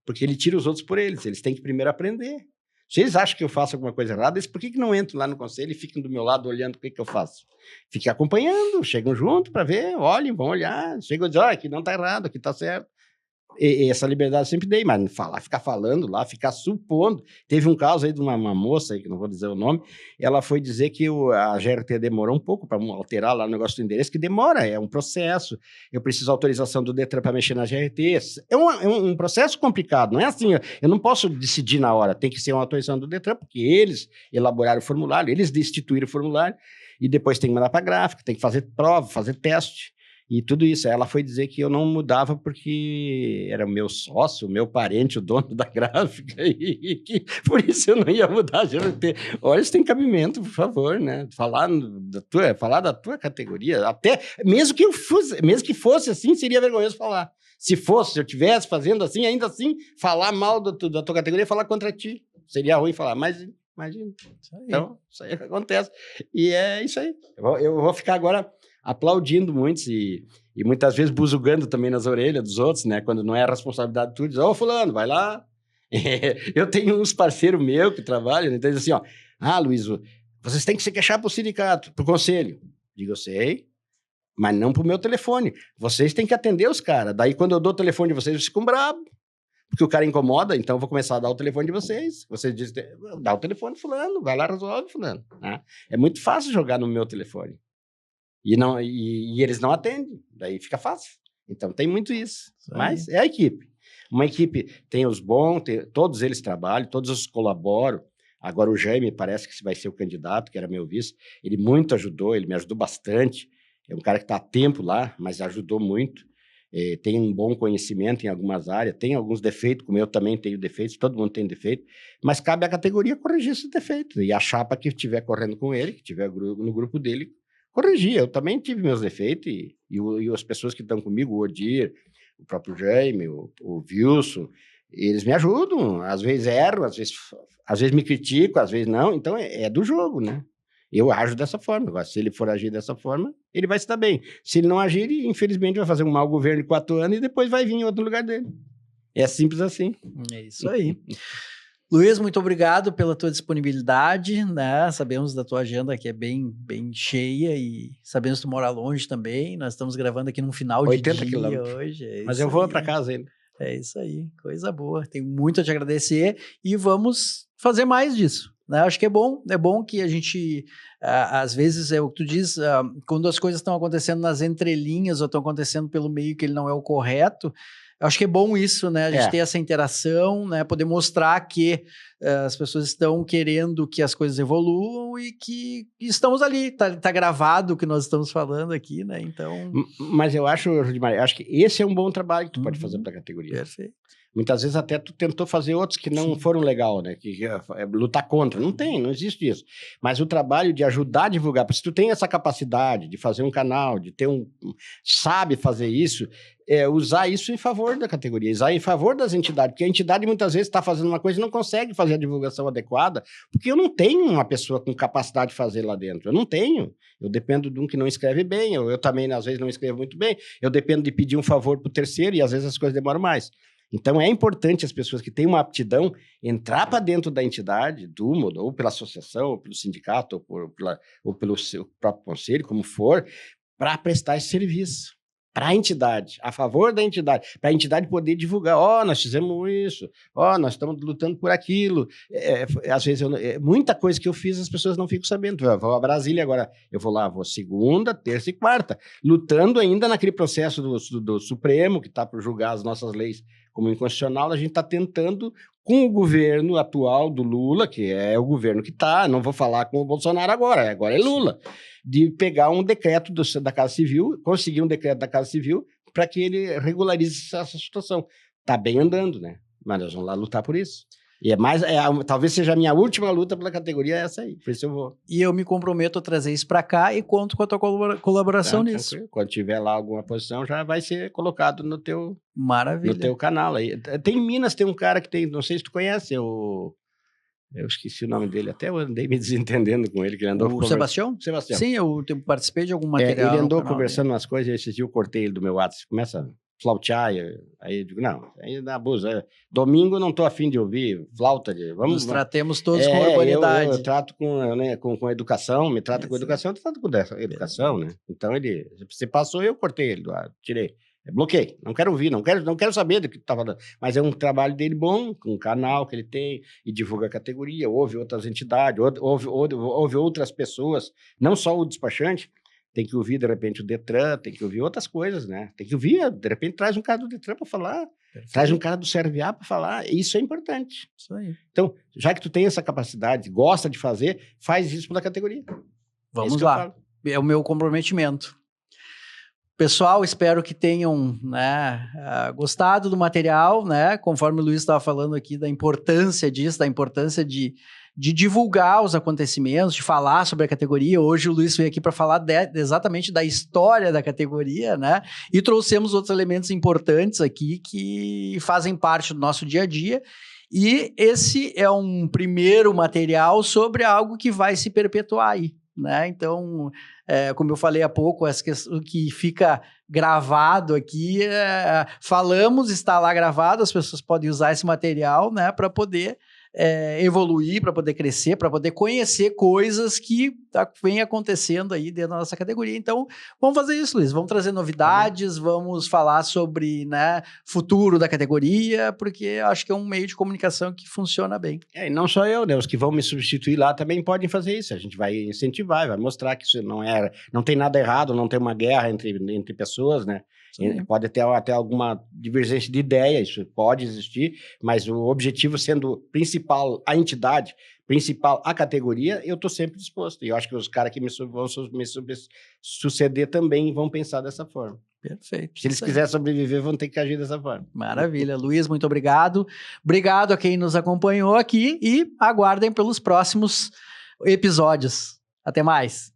Porque ele tira os outros por eles têm que primeiro aprender. Se eles acham que eu faço alguma coisa errada, por que não entram lá no conselho e ficam do meu lado olhando o que eu faço? Fiquem acompanhando, chegam junto para ver, olhem, vão olhar, chegam e dizem, olha, aqui não está errado, aqui está certo. E essa liberdade eu sempre dei, mas ficar falando lá, ficar supondo. Teve um caso aí de uma moça, aí, que não vou dizer o nome, ela foi dizer que a GRT demorou um pouco para alterar lá o negócio do endereço, que demora, é um processo. Eu preciso de autorização do Detran para mexer na GRT. É um processo complicado, não é assim, eu não posso decidir na hora, tem que ser uma autorização do Detran, porque eles elaboraram o formulário, eles destituíram o formulário, e depois tem que mandar para a gráfica, tem que fazer prova, fazer teste. E tudo isso, ela foi dizer que eu não mudava porque era o meu sócio, o meu parente, o dono da gráfica, e que por isso eu não ia mudar a GRT. Olha, isso tem cabimento, por favor, né? Falar da tua categoria, até, mesmo que fosse assim, seria vergonhoso falar. Se eu estivesse fazendo assim, ainda assim, falar mal da tua categoria, falar contra ti. Seria ruim falar, mas imagina. Então, isso aí acontece. E é isso aí. Eu vou ficar agora aplaudindo muitos e muitas vezes buzugando também nas orelhas dos outros, né? Quando não é a responsabilidade tua, diz, fulano, vai lá. Eu tenho uns parceiros meus que trabalham, né? Então diz assim, Luiz, vocês têm que se queixar pro sindicato, pro conselho. Digo, eu sei, mas não pro meu telefone. Vocês têm que atender os caras. Daí quando eu dou o telefone de vocês ficam bravos, porque o cara incomoda, então eu vou começar a dar o telefone de vocês. Vocês dizem, dá o telefone fulano, vai lá, resolve fulano. Né? É muito fácil jogar no meu telefone. E eles não atendem, daí fica fácil. Então tem muito isso. Mas é a equipe. Uma equipe tem os bons, todos eles trabalham, todos os colaboram. Agora o Jaime parece que vai ser o candidato, que era meu vice. Ele muito ajudou, ele me ajudou bastante. É um cara que está há tempo lá, mas ajudou muito. Tem um bom conhecimento em algumas áreas, tem alguns defeitos, como eu também tenho defeitos, todo mundo tem defeito, mas cabe à categoria corrigir esses defeitos. E a chapa que estiver correndo com ele, que estiver no grupo dele, corrigir. Eu também tive meus defeitos e as pessoas que estão comigo, o Odir, o próprio Jaime, o Wilson, eles me ajudam. Às vezes erro, às vezes me critico, às vezes não. Então é do jogo, né? Eu ajo dessa forma. Agora, se ele for agir dessa forma, ele vai se dar bem. Se ele não agir, ele, infelizmente, vai fazer um mau governo de 4 anos e depois vai vir em outro lugar dele. É simples assim. É isso aí. Luiz, muito obrigado pela tua disponibilidade, né? Sabemos da tua agenda que é bem, bem cheia e sabemos que tu mora longe também. Nós estamos gravando aqui num final de dia quilômetros. Hoje. Mas eu vou para casa ainda. É isso aí, coisa boa. Tenho muito a te agradecer e vamos fazer mais disso. Né? Acho que é bom que a gente, às vezes, é o que tu diz, quando as coisas estão acontecendo nas entrelinhas ou estão acontecendo pelo meio que ele não é o correto, eu acho que é bom isso, né? A gente ter essa interação, né? Poder mostrar que as pessoas estão querendo que as coisas evoluam e que estamos ali, tá gravado o que nós estamos falando aqui, né? Então... Mas eu acho, Rudimar, que esse é um bom trabalho que tu pode fazer para a categoria. Perfeito. Muitas vezes até tu tentou fazer outros que não foram legal, né? Que lutar contra. Não existe isso. Mas o trabalho de ajudar a divulgar, porque se tu tem essa capacidade de fazer um canal, de ter sabe fazer isso, usar isso em favor da categoria, usar em favor das entidades, porque a entidade muitas vezes está fazendo uma coisa e não consegue fazer a divulgação adequada, porque eu não tenho uma pessoa com capacidade de fazer lá dentro. Eu não tenho. Eu dependo de um que não escreve bem, eu também, às vezes, não escrevo muito bem. Eu dependo de pedir um favor para o terceiro e, às vezes, as coisas demoram mais. Então, é importante as pessoas que têm uma aptidão entrar para dentro da entidade, ou pela associação, ou pelo sindicato, ou pelo seu próprio conselho, como for, para prestar esse serviço para a entidade, a favor da entidade, para a entidade poder divulgar, nós fizemos isso, nós estamos lutando por aquilo. Às vezes, muita coisa que eu fiz, as pessoas não ficam sabendo. Eu vou a Brasília agora, eu vou segunda, terça e quarta, lutando ainda naquele processo do Supremo, que está por julgar as nossas leis como inconstitucional. A gente está tentando, com o governo atual do Lula, que é o governo que está, não vou falar com o Bolsonaro agora é Lula, de pegar um decreto da Casa Civil, conseguir um decreto da Casa Civil para que ele regularize essa situação. Está bem andando, né? Mas nós vamos lá lutar por isso. E talvez seja a minha última luta pela categoria, essa aí, por isso eu vou. E eu me comprometo a trazer isso para cá e conto com a tua colaboração nisso. Tranquilo. Quando tiver lá alguma posição, já vai ser colocado no teu canal aí. Tem em Minas, tem um cara que tem, não sei se tu conhece, eu esqueci o nome dele, até eu andei me desentendendo com ele, que ele andou... O Sebastião? Sebastião. Sim, eu participei de algum material. Ele andou conversando umas coisas, e esses dias eu cortei ele do meu WhatsApp, começa a flautear, aí eu digo, não, aí dá abuso. Domingo eu não estou afim de ouvir flauta. Nos tratemos todos com urbanidade. Eu trato com educação, me trata com educação, eu trato com educação, né? Então você passou, eu cortei ele do ar, tirei. Bloqueei, não quero ouvir, não quero saber do que tu tá falando. Mas é um trabalho dele bom, com um canal que ele tem, e divulga a categoria, ouve outras entidades, ouve outras pessoas, não só o despachante, tem que ouvir, de repente, o Detran, tem que ouvir outras coisas, né? Tem que ouvir, de repente, traz um cara do Detran para falar, traz um cara do CRVA para falar, isso é importante. Isso aí. Então, já que tu tem essa capacidade, gosta de fazer, faz isso pela categoria. Vamos lá, é o meu comprometimento. Pessoal, espero que tenham, né, gostado do material, né? Conforme o Luiz estava falando aqui da importância disso, da importância de divulgar os acontecimentos, de falar sobre a categoria. Hoje o Luiz veio aqui para falar exatamente da história da categoria, né? E trouxemos outros elementos importantes aqui que fazem parte do nosso dia a dia. E esse é um primeiro material sobre algo que vai se perpetuar aí, né? Então, como eu falei há pouco, essa questão que fica gravado aqui, falamos, está lá gravado, as pessoas podem usar esse material, né, para poder evoluir, para poder crescer, para poder conhecer coisas que vem acontecendo aí dentro da nossa categoria. Então, vamos fazer isso, Luiz. Vamos trazer novidades, vamos falar sobre, né, futuro da categoria, porque acho que é um meio de comunicação que funciona bem. E não só eu, né? Os que vão me substituir lá também podem fazer isso. A gente vai incentivar, vai mostrar que isso não tem nada errado, não tem uma guerra entre pessoas, né? Sim. Pode ter até alguma divergência de ideia, isso pode existir, mas o objetivo sendo principal a entidade, principal a categoria, eu estou sempre disposto. E eu acho que os caras que vão me suceder também vão pensar dessa forma. Perfeito. Se eles quiserem sobreviver, vão ter que agir dessa forma. Maravilha. Luiz, muito obrigado. Obrigado a quem nos acompanhou aqui e aguardem pelos próximos episódios. Até mais.